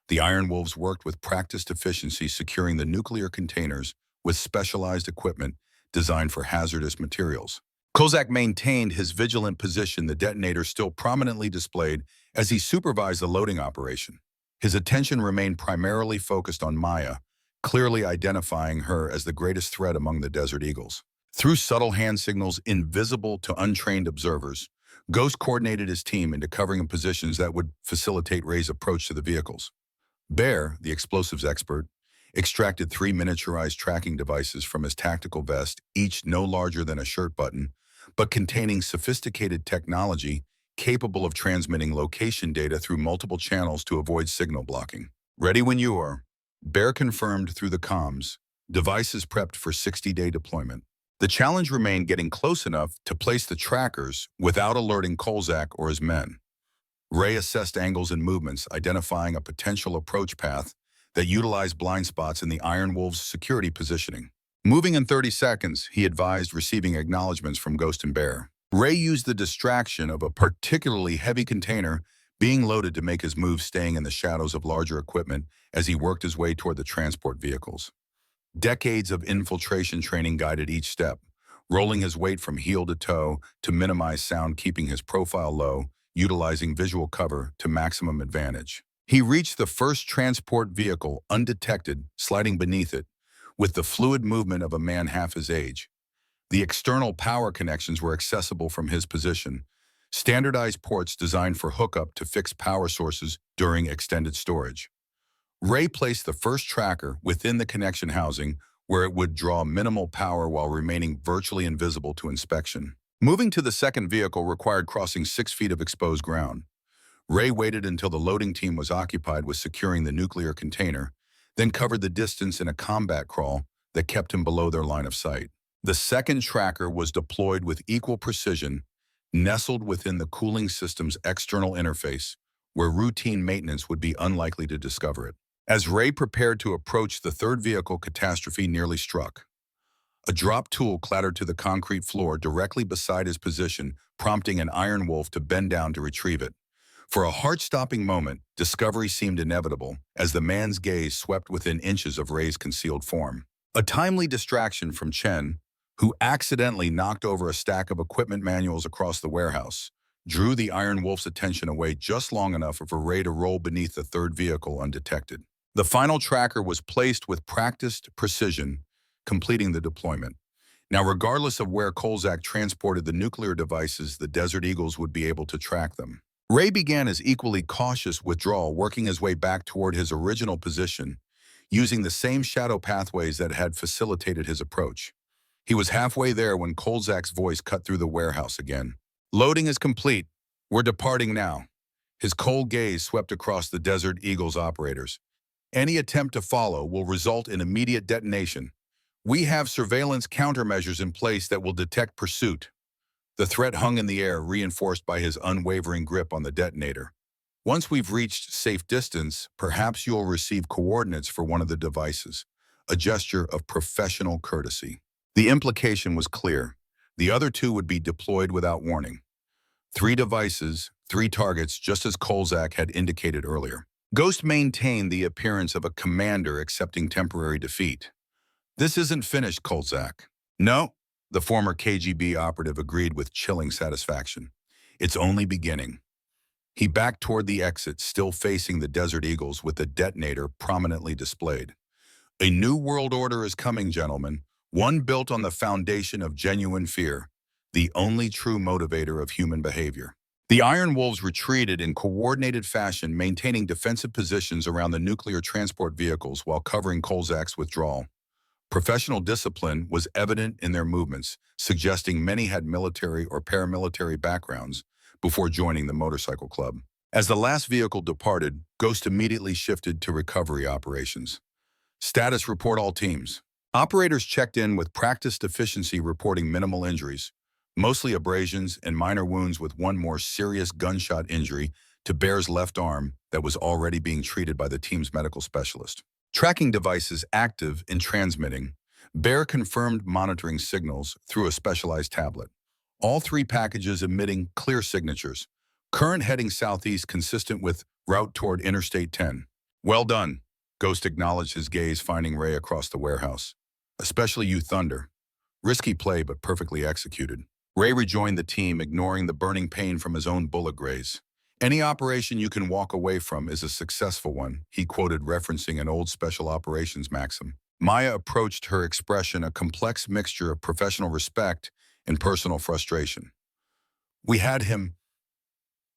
The Iron Wolves worked with practiced efficiency, securing the nuclear containers with specialized equipment designed for hazardous materials. Kozak maintained his vigilant position, the detonator still prominently displayed as he supervised the loading operation. His attention remained primarily focused on Maya, clearly identifying her as the greatest threat among the Desert Eagles. Through subtle hand signals invisible to untrained observers, Ghost coordinated his team into covering positions that would facilitate Ray's approach to the vehicles. Bear, the explosives expert, extracted 3 miniaturized tracking devices from his tactical vest, each no larger than a shirt button, but containing sophisticated technology capable of transmitting location data through multiple channels to avoid signal blocking. Ready when you are, Bear confirmed through the comms, devices prepped for 60-day deployment. The challenge remained getting close enough to place the trackers without alerting Kolzak or his men. Ray assessed angles and movements, identifying a potential approach path that utilized blind spots in the Iron Wolves' security positioning. Moving in 30 seconds, he advised, receiving acknowledgments from Ghost and Bear. Ray used the distraction of a particularly heavy container being loaded to make his move, staying in the shadows of larger equipment as he worked his way toward the transport vehicles. Decades of infiltration training guided each step, rolling his weight from heel to toe to minimize sound, keeping his profile low, utilizing visual cover to maximum advantage. He reached the first transport vehicle undetected, sliding beneath it, with the fluid movement of a man half his age. The external power connections were accessible from his position, standardized ports designed for hookup to fixed power sources during extended storage. Ray placed the first tracker within the connection housing where it would draw minimal power while remaining virtually invisible to inspection. Moving to the second vehicle required crossing 6 feet of exposed ground. Ray waited until the loading team was occupied with securing the nuclear container, then covered the distance in a combat crawl that kept him below their line of sight. The second tracker was deployed with equal precision, nestled within the cooling system's external interface, where routine maintenance would be unlikely to discover it. As Ray prepared to approach the third vehicle, catastrophe nearly struck. A drop tool clattered to the concrete floor directly beside his position, prompting an Iron Wolf to bend down to retrieve it. For a heart-stopping moment, discovery seemed inevitable as the man's gaze swept within inches of Ray's concealed form. A timely distraction from Chen, who accidentally knocked over a stack of equipment manuals across the warehouse, drew the Iron Wolf's attention away just long enough for Ray to roll beneath the third vehicle undetected. The final tracker was placed with practiced precision, completing the deployment. Now, regardless of where Kolzak transported the nuclear devices, the Desert Eagles would be able to track them. Ray began his equally cautious withdrawal, working his way back toward his original position, using the same shadow pathways that had facilitated his approach. He was halfway there when Kolzak's voice cut through the warehouse again. "Loading is complete. We're departing now." His cold gaze swept across the Desert Eagles operators. "Any attempt to follow will result in immediate detonation. We have surveillance countermeasures in place that will detect pursuit." The threat hung in the air, reinforced by his unwavering grip on the detonator. "Once we've reached safe distance, perhaps you'll receive coordinates for one of the devices," a gesture of professional courtesy. The implication was clear. The other two would be deployed without warning. 3 devices, 3 targets, just as Kolzak had indicated earlier. Ghost maintained the appearance of a commander accepting temporary defeat. "This isn't finished, Kolzak." "No," the former KGB operative agreed with chilling satisfaction. "It's only beginning." He backed toward the exit, still facing the Desert Eagles with the detonator prominently displayed. "A new world order is coming, gentlemen, one built on the foundation of genuine fear, the only true motivator of human behavior." The Iron Wolves retreated in coordinated fashion, maintaining defensive positions around the nuclear transport vehicles while covering Kolzak's withdrawal. Professional discipline was evident in their movements, suggesting many had military or paramilitary backgrounds before joining the motorcycle club. As the last vehicle departed, Ghost immediately shifted to recovery operations. "Status report all teams." Operators checked in with practiced efficiency, reporting minimal injuries, mostly abrasions and minor wounds, with one more serious gunshot injury to Bear's left arm that was already being treated by the team's medical specialist. Tracking devices active and transmitting, Bear confirmed monitoring signals through a specialized tablet. All three packages emitting clear signatures. Current heading southeast consistent with route toward Interstate 10. Well done. Ghost acknowledged his gaze, finding Ray across the warehouse. Especially you, Thunder. Risky play, but perfectly executed. Ray rejoined the team, ignoring the burning pain from his own bullet graze. Any operation you can walk away from is a successful one, he quoted, referencing an old special operations maxim. Maya approached her expression a complex mixture of professional respect and personal frustration. We had him,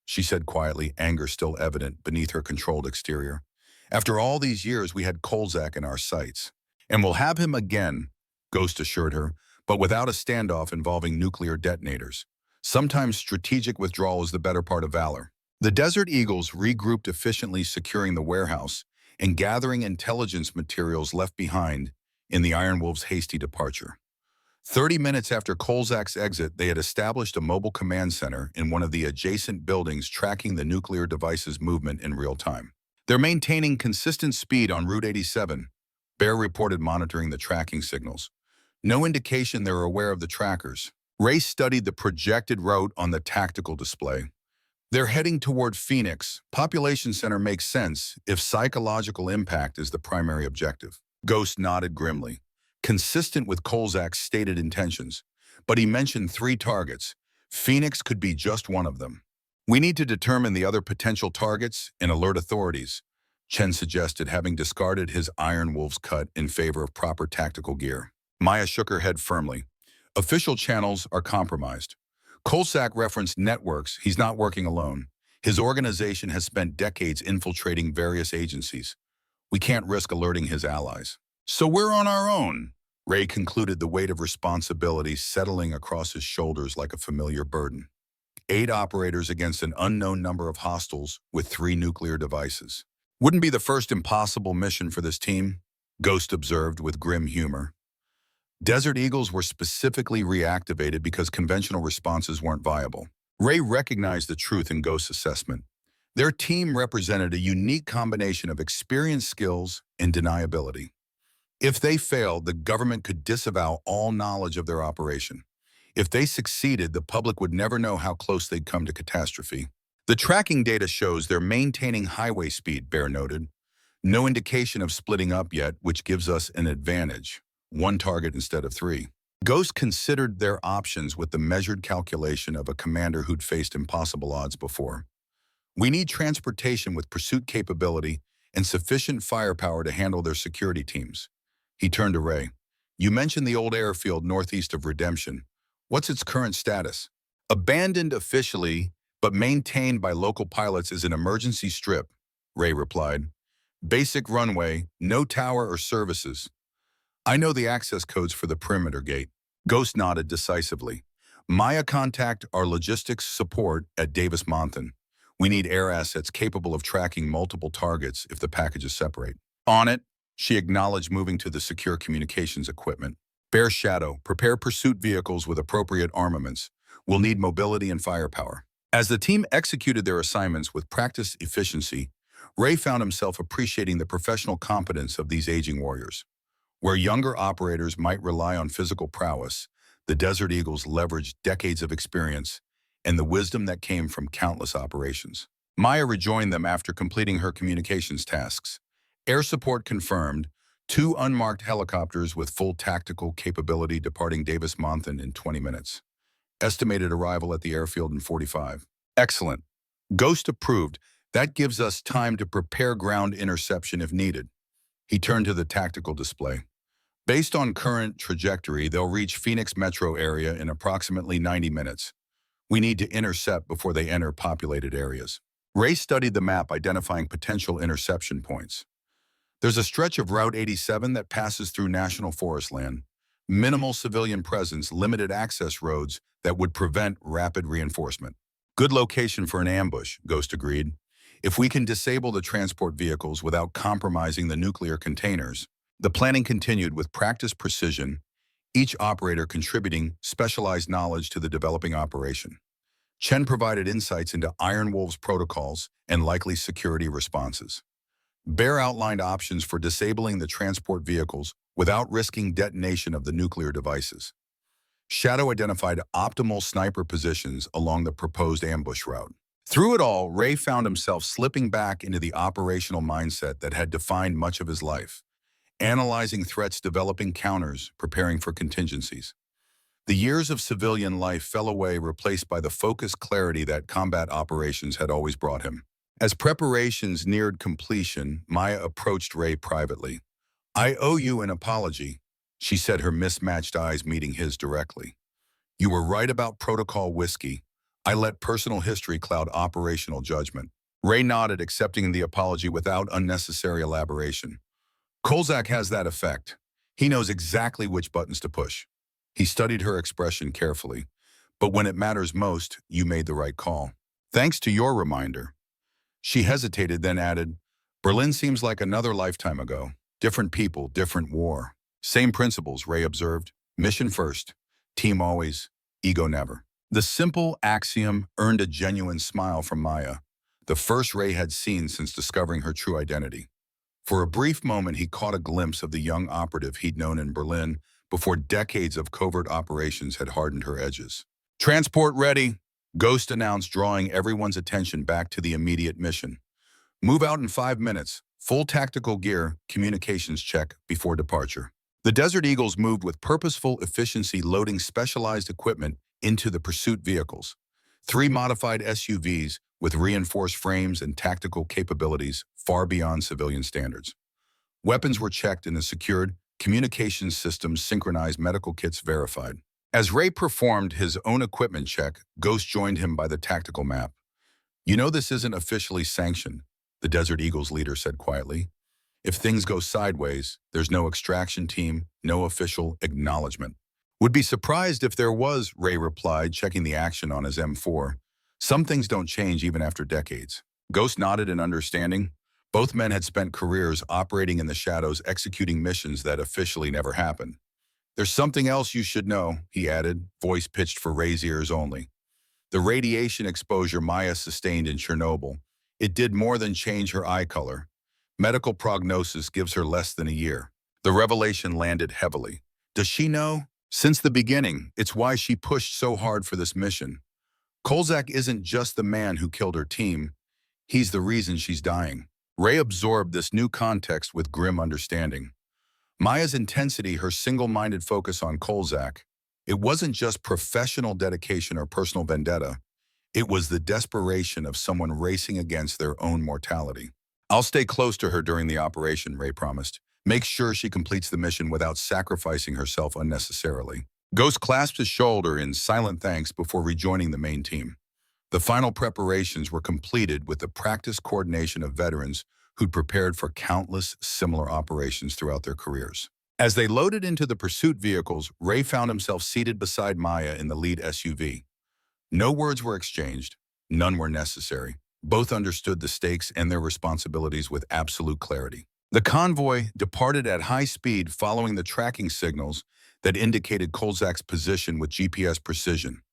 she said quietly, anger still evident beneath her controlled exterior. After all these years, we had Kolzak in our sights. And we'll have him again, Ghost assured her, but without a standoff involving nuclear detonators. Sometimes strategic withdrawal is the better part of valor. The Desert Eagles regrouped efficiently, securing the warehouse and gathering intelligence materials left behind in the Iron Wolves' hasty departure. 30 minutes after Kolzak's exit, they had established a mobile command center in one of the adjacent buildings, tracking the nuclear device's movement in real time. They're maintaining consistent speed on Route 87, Bear reported, monitoring the tracking signals. No indication they're aware of the trackers. Ray studied the projected route on the tactical display. They're heading toward Phoenix. Population center makes sense if psychological impact is the primary objective. Ghost nodded grimly, consistent with Kolzak's stated intentions. But he mentioned 3 targets. Phoenix could be just one of them. We need to determine the other potential targets and alert authorities, Chen suggested, having discarded his Iron Wolves cut in favor of proper tactical gear. Maya shook her head firmly. Official channels are compromised. Kolzak referenced networks. He's not working alone. His organization has spent decades infiltrating various agencies. We can't risk alerting his allies. So we're on our own, Ray concluded, the weight of responsibility settling across his shoulders like a familiar burden. 8 operators against an unknown number of hostiles with 3 nuclear devices. Wouldn't be the first impossible mission for this team, Ghost observed with grim humor. Desert Eagles were specifically reactivated because conventional responses weren't viable. Ray recognized the truth in Ghost's assessment. Their team represented a unique combination of experience, skills, and deniability. If they failed, the government could disavow all knowledge of their operation. If they succeeded, the public would never know how close they'd come to catastrophe. The tracking data shows they're maintaining highway speed, Bear noted. No indication of splitting up yet, which gives us an advantage. 1 target instead of 3. Ghost considered their options with the measured calculation of a commander who'd faced impossible odds before. We need transportation with pursuit capability and sufficient firepower to handle their security teams. He turned to Ray. You mentioned the old airfield northeast of Redemption. What's its current status? Abandoned officially, but maintained by local pilots as an emergency strip, Ray replied. Basic runway, no tower or services. I know the access codes for the perimeter gate. Ghost nodded decisively. Maya, contact our logistics support at Davis-Monthan. We need air assets capable of tracking multiple targets if the packages separate. On it, she acknowledged, moving to the secure communications equipment. Bear Shadow, prepare pursuit vehicles with appropriate armaments. We'll need mobility and firepower. As the team executed their assignments with practiced efficiency, Ray found himself appreciating the professional competence of these aging warriors. Where younger operators might rely on physical prowess, the Desert Eagles leveraged decades of experience and the wisdom that came from countless operations. Maya rejoined them after completing her communications tasks. Air support confirmed, 2 unmarked helicopters with full tactical capability departing Davis-Monthan in 20 minutes. Estimated arrival at the airfield in 45. Excellent. Ghost approved. That gives us time to prepare ground interception if needed. He turned to the tactical display. Based on current trajectory, they'll reach Phoenix metro area in approximately 90 minutes. We need to intercept before they enter populated areas. Ray studied the map, identifying potential interception points. There's a stretch of Route 87 that passes through national forest land. Minimal civilian presence, limited access roads that would prevent rapid reinforcement. Good location for an ambush, Ghost agreed. If we can disable the transport vehicles without compromising the nuclear containers. The planning continued with practiced precision, each operator contributing specialized knowledge to the developing operation. Chen provided insights into Iron Wolves protocols and likely security responses. Bear outlined options for disabling the transport vehicles without risking detonation of the nuclear devices. Shadow identified optimal sniper positions along the proposed ambush route. Through it all, Ray found himself slipping back into the operational mindset that had defined much of his life, analyzing threats, developing counters, preparing for contingencies. The years of civilian life fell away, replaced by the focused clarity that combat operations had always brought him. As preparations neared completion, Maya approached Ray privately. "I owe you an apology," she said, her mismatched eyes meeting his directly. "You were right about protocol whiskey. I let personal history cloud operational judgment." Ray nodded, accepting the apology without unnecessary elaboration. "Kolzak has that effect. He knows exactly which buttons to push." He studied her expression carefully. "But when it matters most, you made the right call. Thanks to your reminder." She hesitated, then added, "Berlin seems like another lifetime ago. Different people, different war. Same principles," Ray observed. "Mission first, team always, ego never." The simple axiom earned a genuine smile from Maya, the first Ray had seen since discovering her true identity. For a brief moment, he caught a glimpse of the young operative he'd known in Berlin before decades of covert operations had hardened her edges. "Transport ready," Ghost announced, drawing everyone's attention back to the immediate mission. "Move out in 5 minutes. Full tactical gear, communications check before departure." The Desert Eagles moved with purposeful efficiency, loading specialized equipment into the pursuit vehicles. 3 modified SUVs with reinforced frames and tactical capabilities far beyond civilian standards. Weapons were checked and secured, communications systems synchronized, medical kits verified. As Ray performed his own equipment check, Ghost joined him by the tactical map. "You know this isn't officially sanctioned," the Desert Eagles leader said quietly. "If things go sideways, there's no extraction team, no official acknowledgement." "Would be surprised if there was," Ray replied, checking the action on his M4. "Some things don't change even after decades." Ghost nodded in understanding. Both men had spent careers operating in the shadows, executing missions that officially never happened. "There's something else you should know," he added, voice pitched for Ray's ears only. "The radiation exposure Maya sustained in Chernobyl, it did more than change her eye color. Medical prognosis gives her less than a year." The revelation landed heavily. Does she know? Since the beginning, it's why she pushed so hard for this mission. Kolzak isn't just the man who killed her team. He's the reason she's dying. Ray absorbed this new context with grim understanding. Maya's intensity, her single-minded focus on Kolzak, it wasn't just professional dedication or personal vendetta. It was the desperation of someone racing against their own mortality. "I'll stay close to her during the operation," Ray promised. "Make sure she completes the mission without sacrificing herself unnecessarily." Ghost clasped his shoulder in silent thanks before rejoining the main team. The final preparations were completed with the practiced coordination of veterans who'd prepared for countless similar operations throughout their careers. As they loaded into the pursuit vehicles, Ray found himself seated beside Maya in the lead SUV. No words were exchanged. None were necessary. Both understood the stakes and their responsibilities with absolute clarity. The convoy departed at high speed, following the tracking signals that indicated Kolzak's position with GPS precision.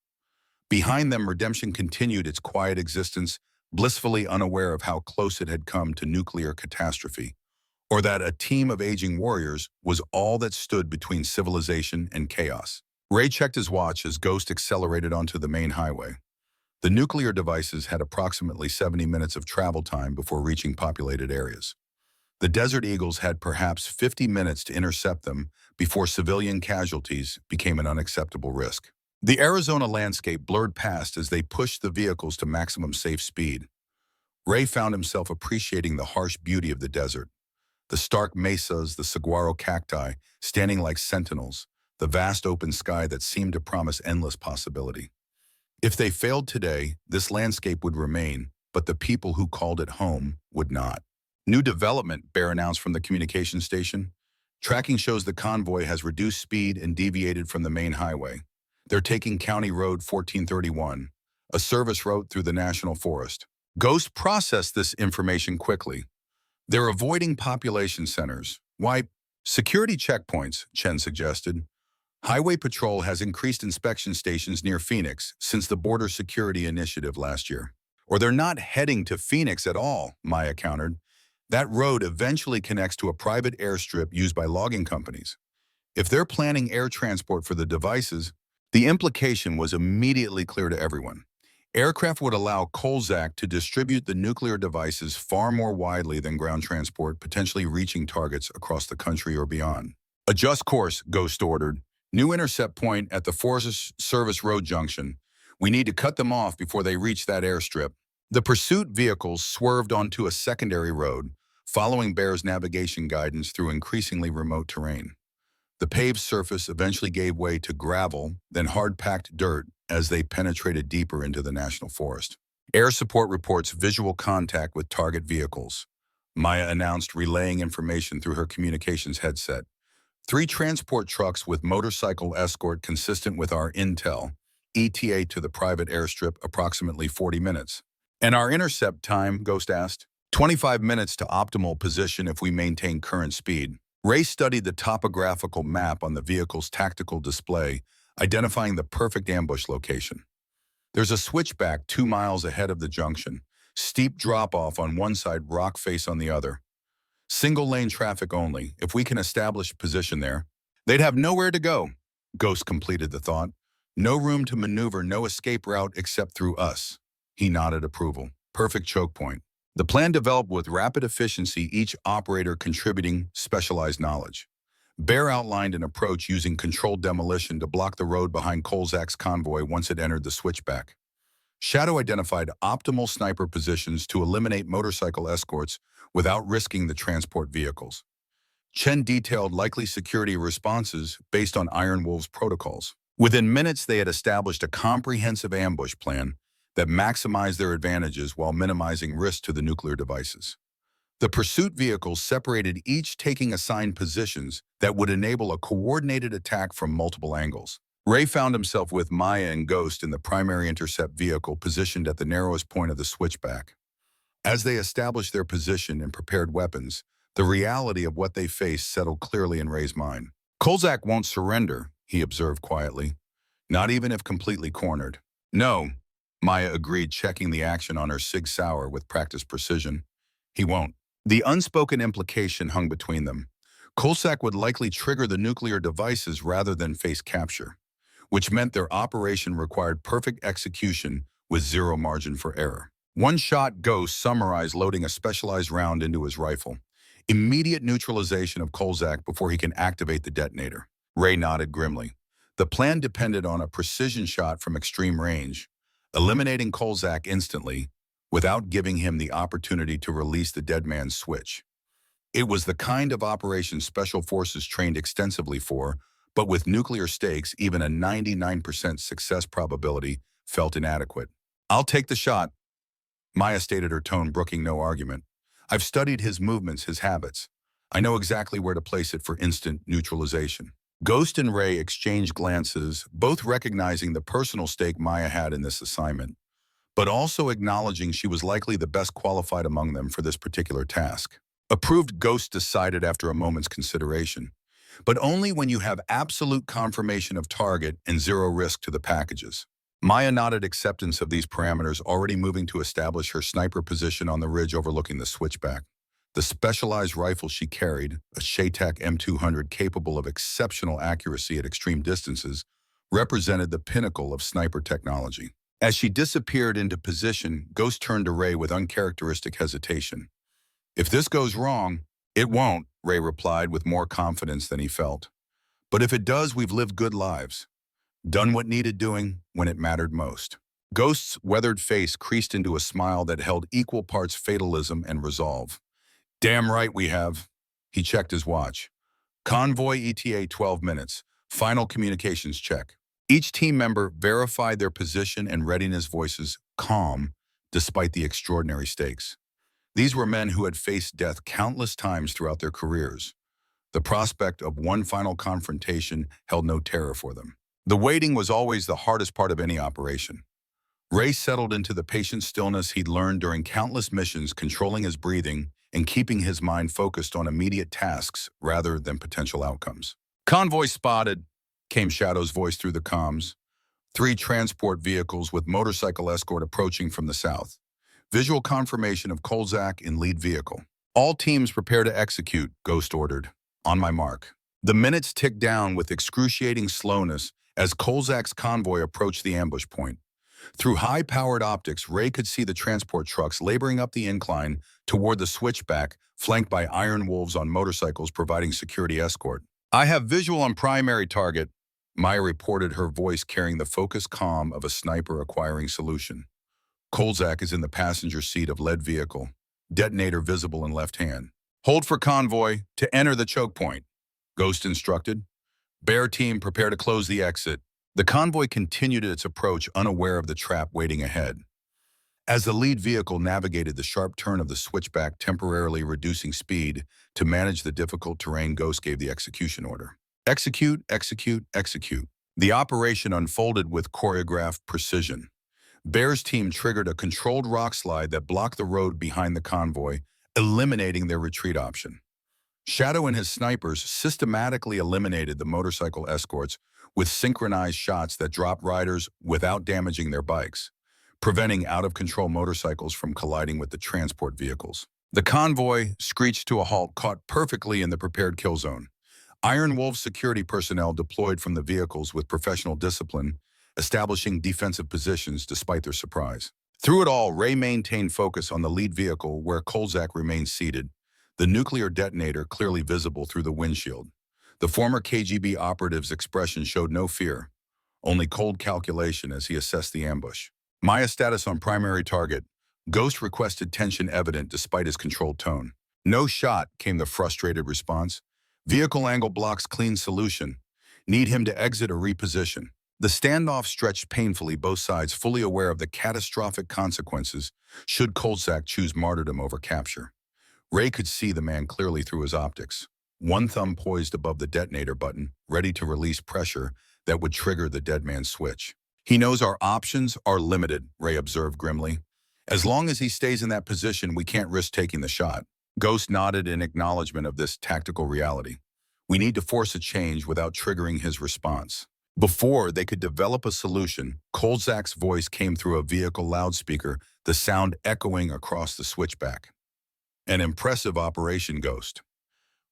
Behind them, Redemption continued its quiet existence, blissfully unaware of how close it had come to nuclear catastrophe, or that a team of aging warriors was all that stood between civilization and chaos. Ray checked his watch as Ghost accelerated onto the main highway. The nuclear devices had approximately 70 minutes of travel time before reaching populated areas. The Desert Eagles had perhaps 50 minutes to intercept them before civilian casualties became an unacceptable risk. The Arizona landscape blurred past as they pushed the vehicles to maximum safe speed. Ray found himself appreciating the harsh beauty of the desert. The stark mesas, the saguaro cacti, standing like sentinels, the vast open sky that seemed to promise endless possibility. If they failed today, this landscape would remain, but the people who called it home would not. "New development," Bear announced from the communication station. "Tracking shows the convoy has reduced speed and deviated from the main highway. They're taking County Road 1431, a service route through the National Forest." Ghost processed this information quickly. "They're avoiding population centers. Why? Security checkpoints," Chen suggested. "Highway Patrol has increased inspection stations near Phoenix since the Border Security Initiative last year." "Or they're not heading to Phoenix at all," Maya countered. That road eventually connects to a private airstrip used by logging companies. If they're planning air transport for the devices, the implication was immediately clear to everyone. Aircraft would allow Kolzak to distribute the nuclear devices far more widely than ground transport, potentially reaching targets across the country or beyond. Adjust course, Ghost ordered. New intercept point at the Forest Service Road junction. We need to cut them off before they reach that airstrip. The pursuit vehicles swerved onto a secondary road, following Bear's navigation guidance through increasingly remote terrain. The paved surface eventually gave way to gravel, then hard-packed dirt as they penetrated deeper into the national forest. Air support reports visual contact with target vehicles. Maya announced, relaying information through her communications headset. 3 transport trucks with motorcycle escort consistent with our intel. ETA to the private airstrip approximately 40 minutes. And our intercept time, Ghost asked. 25 minutes to optimal position if we maintain current speed. Ray studied the topographical map on the vehicle's tactical display, identifying the perfect ambush location. There's a switchback 2 miles ahead of the junction, steep drop-off on one side, rock face on the other. Single-lane traffic only. If we can establish position there, they'd have nowhere to go. Ghost completed the thought. No room to maneuver, no escape route except through us. He nodded approval. Perfect choke point. The plan developed with rapid efficiency, each operator contributing specialized knowledge. Bear outlined an approach using controlled demolition to block the road behind Kolzak's convoy once it entered the switchback. Shadow identified optimal sniper positions to eliminate motorcycle escorts without risking the transport vehicles. Chen detailed likely security responses based on Iron Wolf's protocols. Within minutes, they had established a comprehensive ambush plan that maximized their advantages while minimizing risk to the nuclear devices. The pursuit vehicles separated, each taking assigned positions that would enable a coordinated attack from multiple angles. Ray found himself with Maya and Ghost in the primary intercept vehicle positioned at the narrowest point of the switchback. As they established their position and prepared weapons, the reality of what they faced settled clearly in Ray's mind. Kolzak won't surrender, he observed quietly, not even if completely cornered. No, Maya agreed, checking the action on her Sig Sauer with practiced precision. He won't. The unspoken implication hung between them. Kolzak would likely trigger the nuclear devices rather than face capture, which meant their operation required perfect execution with zero margin for error. One-shot Ghost summarized, loading a specialized round into his rifle. Immediate neutralization of Kolzak before he can activate the detonator. Ray nodded grimly. The plan depended on a precision shot from extreme range, eliminating Kolzak instantly without giving him the opportunity to release the dead man's switch. It was the kind of operation Special Forces trained extensively for, but with nuclear stakes, even a 99% success probability felt inadequate. I'll take the shot, Maya stated, her tone brooking no argument. I've studied his movements, his habits. I know exactly where to place it for instant neutralization. Ghost and Ray exchanged glances, both recognizing the personal stake Maya had in this assignment, but also acknowledging she was likely the best qualified among them for this particular task. Approved, Ghost decided after a moment's consideration, but only when you have absolute confirmation of target and zero risk to the packages. Maya nodded acceptance of these parameters, already moving to establish her sniper position on the ridge overlooking the switchback. The specialized rifle she carried, a Shaytak M200 capable of exceptional accuracy at extreme distances, represented the pinnacle of sniper technology. As she disappeared into position, Ghost turned to Ray with uncharacteristic hesitation. If this goes wrong, it won't, Ray replied with more confidence than he felt. But if it does, we've lived good lives. Done what needed doing when it mattered most. Ghost's weathered face creased into a smile that held equal parts fatalism and resolve. Damn right we have. He checked his watch. Convoy ETA 12 minutes. Final communications check. Each team member verified their position and readiness, voices calm despite the extraordinary stakes. These were men who had faced death countless times throughout their careers. The prospect of one final confrontation held no terror for them. The waiting was always the hardest part of any operation. Ray settled into the patient stillness he'd learned during countless missions, controlling his breathing and keeping his mind focused on immediate tasks rather than potential outcomes. Convoy spotted, came Shadow's voice through the comms. 3 transport vehicles with motorcycle escort approaching from the south. Visual confirmation of Kolzak in lead vehicle. All teams prepare to execute, Ghost ordered. On my mark. The minutes ticked down with excruciating slowness as Kolzak's convoy approached the ambush point. Through high-powered optics, Ray could see the transport trucks laboring up the incline toward the switchback, flanked by iron wolves on motorcycles providing security escort. I have visual on primary target, Maya reported, her voice carrying the focused calm of a sniper acquiring solution. Kolzak is in the passenger seat of lead vehicle, detonator visible in left hand. Hold for convoy to enter the choke point, Ghost instructed. Bear team, prepare to close the exit. The convoy continued its approach, unaware of the trap waiting ahead. As the lead vehicle navigated the sharp turn of the switchback, temporarily reducing speed to manage the difficult terrain, Ghost gave the execution order. Execute, execute, execute. The operation unfolded with choreographed precision. Bear's team triggered a controlled rock slide that blocked the road behind the convoy, eliminating their retreat option. Shadow and his snipers systematically eliminated the motorcycle escorts with synchronized shots that dropped riders without damaging their bikes, preventing out-of-control motorcycles from colliding with the transport vehicles. The convoy, screeched to a halt, caught perfectly in the prepared kill zone. Iron Wolf security personnel deployed from the vehicles with professional discipline, establishing defensive positions despite their surprise. Through it all, Ray maintained focus on the lead vehicle where Kolzak remained seated, the nuclear detonator clearly visible through the windshield. The former KGB operative's expression showed no fear, only cold calculation as he assessed the ambush. Maya status on primary target. Ghost requested tension evident despite his controlled tone. No shot, came the frustrated response. Vehicle angle blocks clean solution. Need him to exit or reposition. The standoff stretched painfully, both sides fully aware of the catastrophic consequences should Kolzak choose martyrdom over capture. Ray could see the man clearly through his optics, one thumb poised above the detonator button, ready to release pressure that would trigger the dead man's switch. He knows our options are limited, Ray observed grimly. As long as he stays in that position, we can't risk taking the shot. Ghost nodded in acknowledgement of this tactical reality. We need to force a change without triggering his response. Before they could develop a solution, Kolzak's voice came through a vehicle loudspeaker, the sound echoing across the switchback. An impressive operation, Ghost.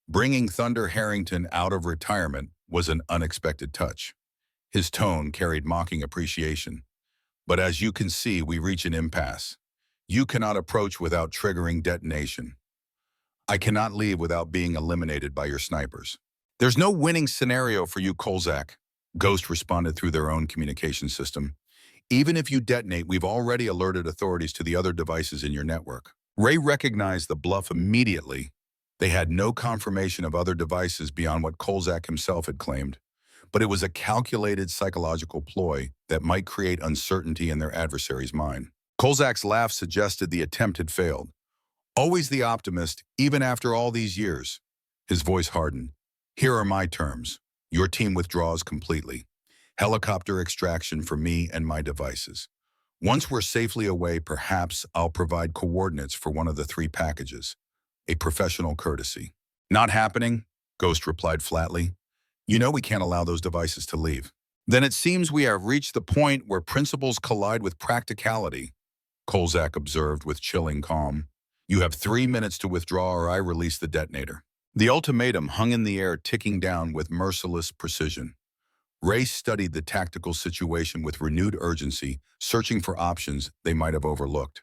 Bringing Thunder Harrington out of retirement was an unexpected touch. His tone carried mocking appreciation. But as you can see, we reach an impasse. You cannot approach without triggering detonation. I cannot leave without being eliminated by your snipers. There's no winning scenario for you, Kolzak, Ghost responded through their own communication system. Even if you detonate, we've already alerted authorities to the other devices in your network. Ray recognized the bluff immediately. They had no confirmation of other devices beyond what Kolzak himself had claimed, but it was a calculated psychological ploy that might create uncertainty in their adversary's mind. Kolzak's laugh suggested the attempt had failed. Always the optimist, even after all these years. His voice hardened. Here are my terms. Your team withdraws completely. Helicopter extraction for me and my devices. Once we're safely away, perhaps I'll provide coordinates for one of the 3 packages. A professional courtesy. Not happening, Ghost replied flatly. You know we can't allow those devices to leave. Then it seems we have reached the point where principles collide with practicality, Kolzak observed with chilling calm. You have 3 minutes to withdraw or I release the detonator. The ultimatum hung in the air, ticking down with merciless precision. Ray studied the tactical situation with renewed urgency, searching for options they might have overlooked.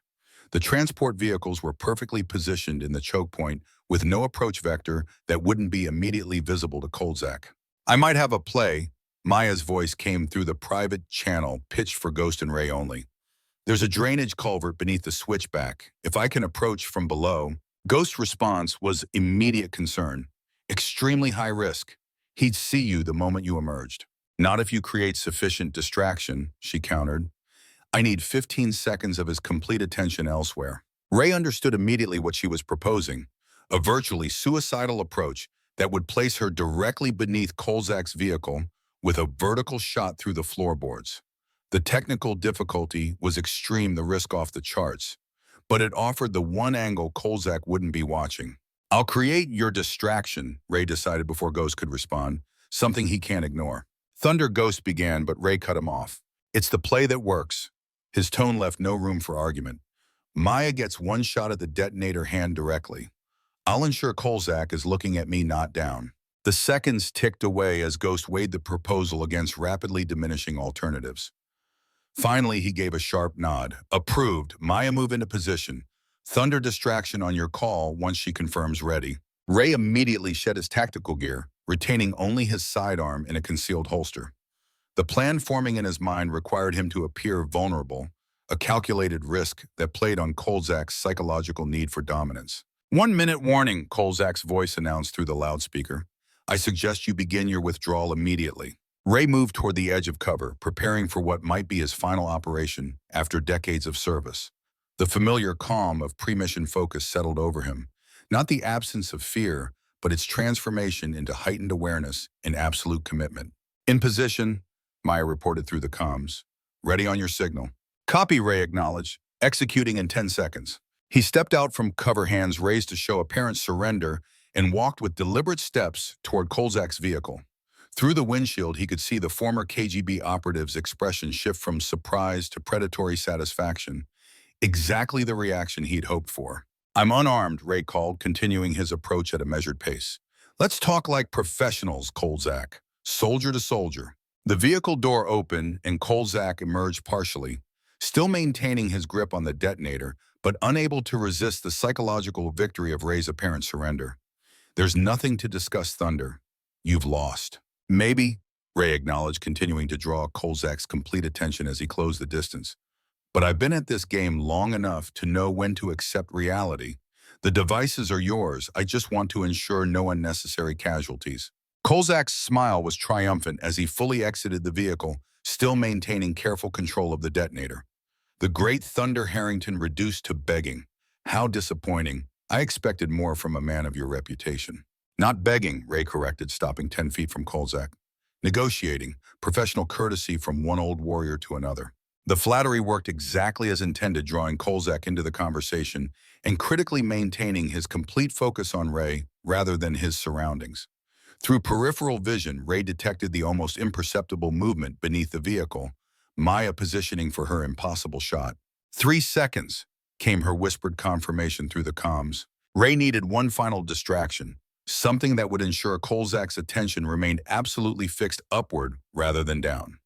The transport vehicles were perfectly positioned in the choke point with no approach vector that wouldn't be immediately visible to Kolzak. I might have a play. Maya's voice came through the private channel, pitched for Ghost and Ray only. There's a drainage culvert beneath the switchback. If I can approach from below. Ghost's response was immediate concern. Extremely high risk. He'd see you the moment you emerged. Not if you create sufficient distraction, she countered. I need 15 seconds of his complete attention elsewhere. Ray understood immediately what she was proposing, a virtually suicidal approach that would place her directly beneath Kolzak's vehicle with a vertical shot through the floorboards. The technical difficulty was extreme, the risk off the charts, but it offered the one angle Kolzak wouldn't be watching. I'll create your distraction, Ray decided before Ghost could respond, something he can't ignore. Thunder Ghost began, but Ray cut him off. It's the play that works. His tone left no room for argument. Maya gets one shot at the detonator hand directly. I'll ensure Kolzak is looking at me, not down. The seconds ticked away as Ghost weighed the proposal against rapidly diminishing alternatives. Finally, he gave a sharp nod. Approved. Maya, move into position. Thunder distraction on your call once she confirms ready. Ray immediately shed his tactical gear, retaining only his sidearm in a concealed holster. The plan forming in his mind required him to appear vulnerable, a calculated risk that played on Kolzak's psychological need for dominance. 1-minute warning, Kolzak's voice announced through the loudspeaker. I suggest you begin your withdrawal immediately. Ray moved toward the edge of cover, preparing for what might be his final operation after decades of service. The familiar calm of pre-mission focus settled over him, not the absence of fear, but its transformation into heightened awareness and absolute commitment. In position, Maya reported through the comms. Ready on your signal. Copy, Ray acknowledged, executing in 10 seconds. He stepped out from cover, hands raised to show apparent surrender, and walked with deliberate steps toward Kolzak's vehicle. Through the windshield, he could see the former KGB operative's expression shift from surprise to predatory satisfaction, exactly the reaction he'd hoped for. I'm unarmed, Ray called, continuing his approach at a measured pace. Let's talk like professionals, Kolzak. Soldier to soldier. The vehicle door opened and Kolzak emerged partially, still maintaining his grip on the detonator, but unable to resist the psychological victory of Ray's apparent surrender. There's nothing to discuss, Thunder. You've lost. Maybe, Ray acknowledged, continuing to draw Kolzak's complete attention as he closed the distance. But I've been at this game long enough to know when to accept reality. The devices are yours. I just want to ensure no unnecessary casualties. Kolzak's smile was triumphant as he fully exited the vehicle, still maintaining careful control of the detonator. The great Thunder Harrington reduced to begging. How disappointing. I expected more from a man of your reputation. Not begging, Ray corrected, stopping 10 feet from Kolzak. Negotiating, professional courtesy from one old warrior to another. The flattery worked exactly as intended, drawing Kolzak into the conversation and critically maintaining his complete focus on Ray rather than his surroundings. Through peripheral vision, Ray detected the almost imperceptible movement beneath the vehicle, Maya positioning for her impossible shot. 3 seconds, came her whispered confirmation through the comms. Ray needed one final distraction, something that would ensure Kolzak's attention remained absolutely fixed upward rather than down.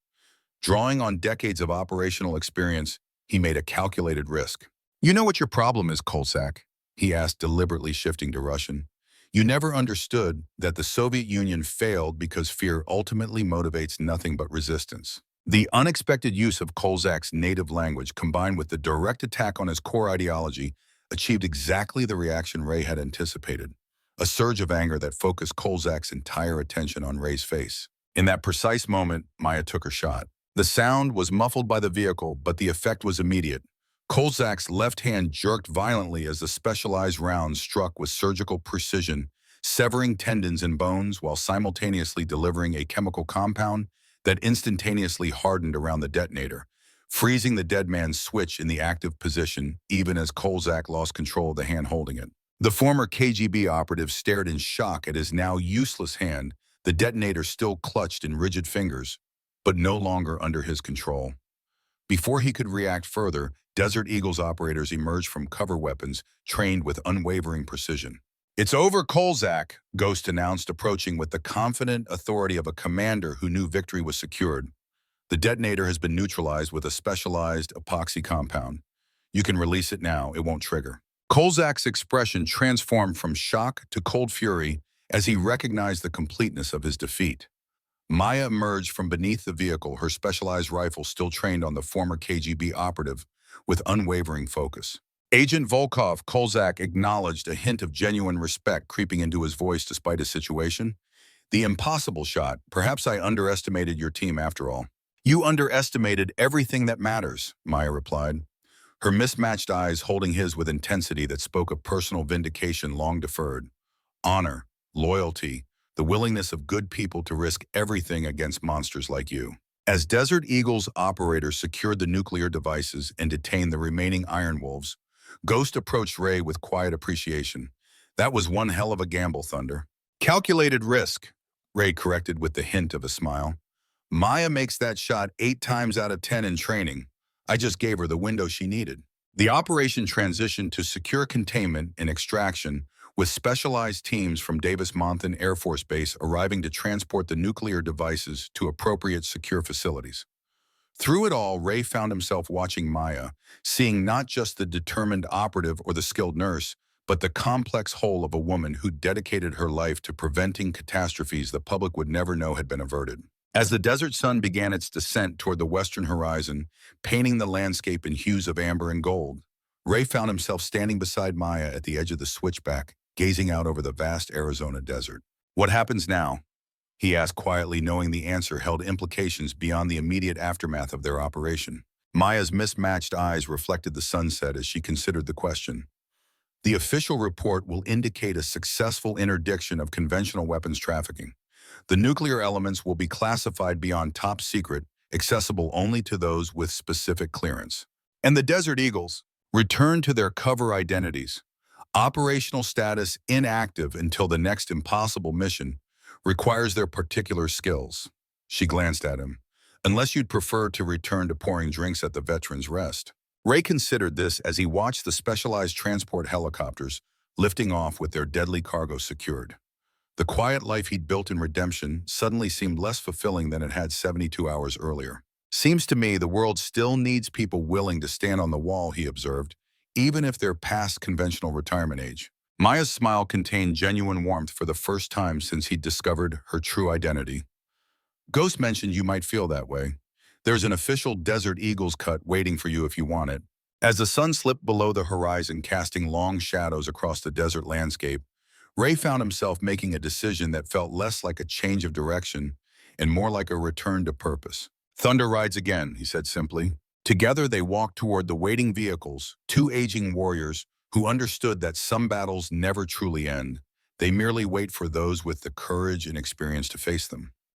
Drawing on decades of operational experience, he made a calculated risk. You know what your problem is, Kolzak? He asked, deliberately shifting to Russian. You never understood that the Soviet Union failed because fear ultimately motivates nothing but resistance. The unexpected use of Kolzak's native language combined with the direct attack on his core ideology achieved exactly the reaction Ray had anticipated, a surge of anger that focused Kolzak's entire attention on Ray's face. In that precise moment, Maya took her shot. The sound was muffled by the vehicle, but the effect was immediate. Kolzak's left hand jerked violently as the specialized round struck with surgical precision, severing tendons and bones while simultaneously delivering a chemical compound that instantaneously hardened around the detonator, freezing the dead man's switch in the active position even as Kolzak lost control of the hand holding it. The former KGB operative stared in shock at his now useless hand, the detonator still clutched in rigid fingers, but no longer under his control. Before he could react further, Desert Eagle's operators emerged from cover weapons, trained with unwavering precision. It's over, Kolzak, Ghost announced, approaching with the confident authority of a commander who knew victory was secured. The detonator has been neutralized with a specialized epoxy compound. You can release it now, it won't trigger. Kolzak's expression transformed from shock to cold fury as he recognized the completeness of his defeat. Maya emerged from beneath the vehicle, her specialized rifle still trained on the former KGB operative, with unwavering focus. Agent Volkov, Kolzak acknowledged, a hint of genuine respect creeping into his voice despite his situation. The impossible shot. Perhaps I underestimated your team after all. You underestimated everything that matters, Maya replied, her mismatched eyes holding his with intensity that spoke of personal vindication long deferred. Honor, loyalty, the willingness of good people to risk everything against monsters like you. As Desert Eagle's operators secured the nuclear devices and detained the remaining Iron Wolves, Ghost approached Ray with quiet appreciation. That was one hell of a gamble, Thunder. Calculated risk, Ray corrected with the hint of a smile. Maya makes that shot 8 times out of 10 in training. I just gave her the window she needed. The operation transitioned to secure containment and extraction, with specialized teams from Davis-Monthan Air Force Base arriving to transport the nuclear devices to appropriate secure facilities. Through it all, Ray found himself watching Maya, seeing not just the determined operative or the skilled nurse, but the complex whole of a woman who dedicated her life to preventing catastrophes the public would never know had been averted. As the desert sun began its descent toward the western horizon, painting the landscape in hues of amber and gold, Ray found himself standing beside Maya at the edge of the switchback, gazing out over the vast Arizona desert. "What happens now?" he asked quietly, knowing the answer held implications beyond the immediate aftermath of their operation. Maya's mismatched eyes reflected the sunset as she considered the question. "The official report will indicate a successful interdiction of conventional weapons trafficking. The nuclear elements will be classified beyond top secret, accessible only to those with specific clearance. And the Desert Eagles return to their cover identities. Operational status inactive until the next impossible mission requires their particular skills." She glanced at him. "Unless you'd prefer to return to pouring drinks at the Veterans Rest." Ray considered this as he watched the specialized transport helicopters lifting off with their deadly cargo secured. The quiet life he'd built in Redemption suddenly seemed less fulfilling than it had 72 hours earlier. "Seems to me the world still needs people willing to stand on the wall," he observed, "even if they're past conventional retirement age." Maya's smile contained genuine warmth for the first time since he'd discovered her true identity. "Ghost mentioned you might feel that way. There's an official Desert Eagles cut waiting for you if you want it." As the sun slipped below the horizon, casting long shadows across the desert landscape, Ray found himself making a decision that felt less like a change of direction and more like a return to purpose. "Thunder rides again," he said simply. Together they walked toward the waiting vehicles, two aging warriors who understood that some battles never truly end. They merely wait for those with the courage and experience to face them.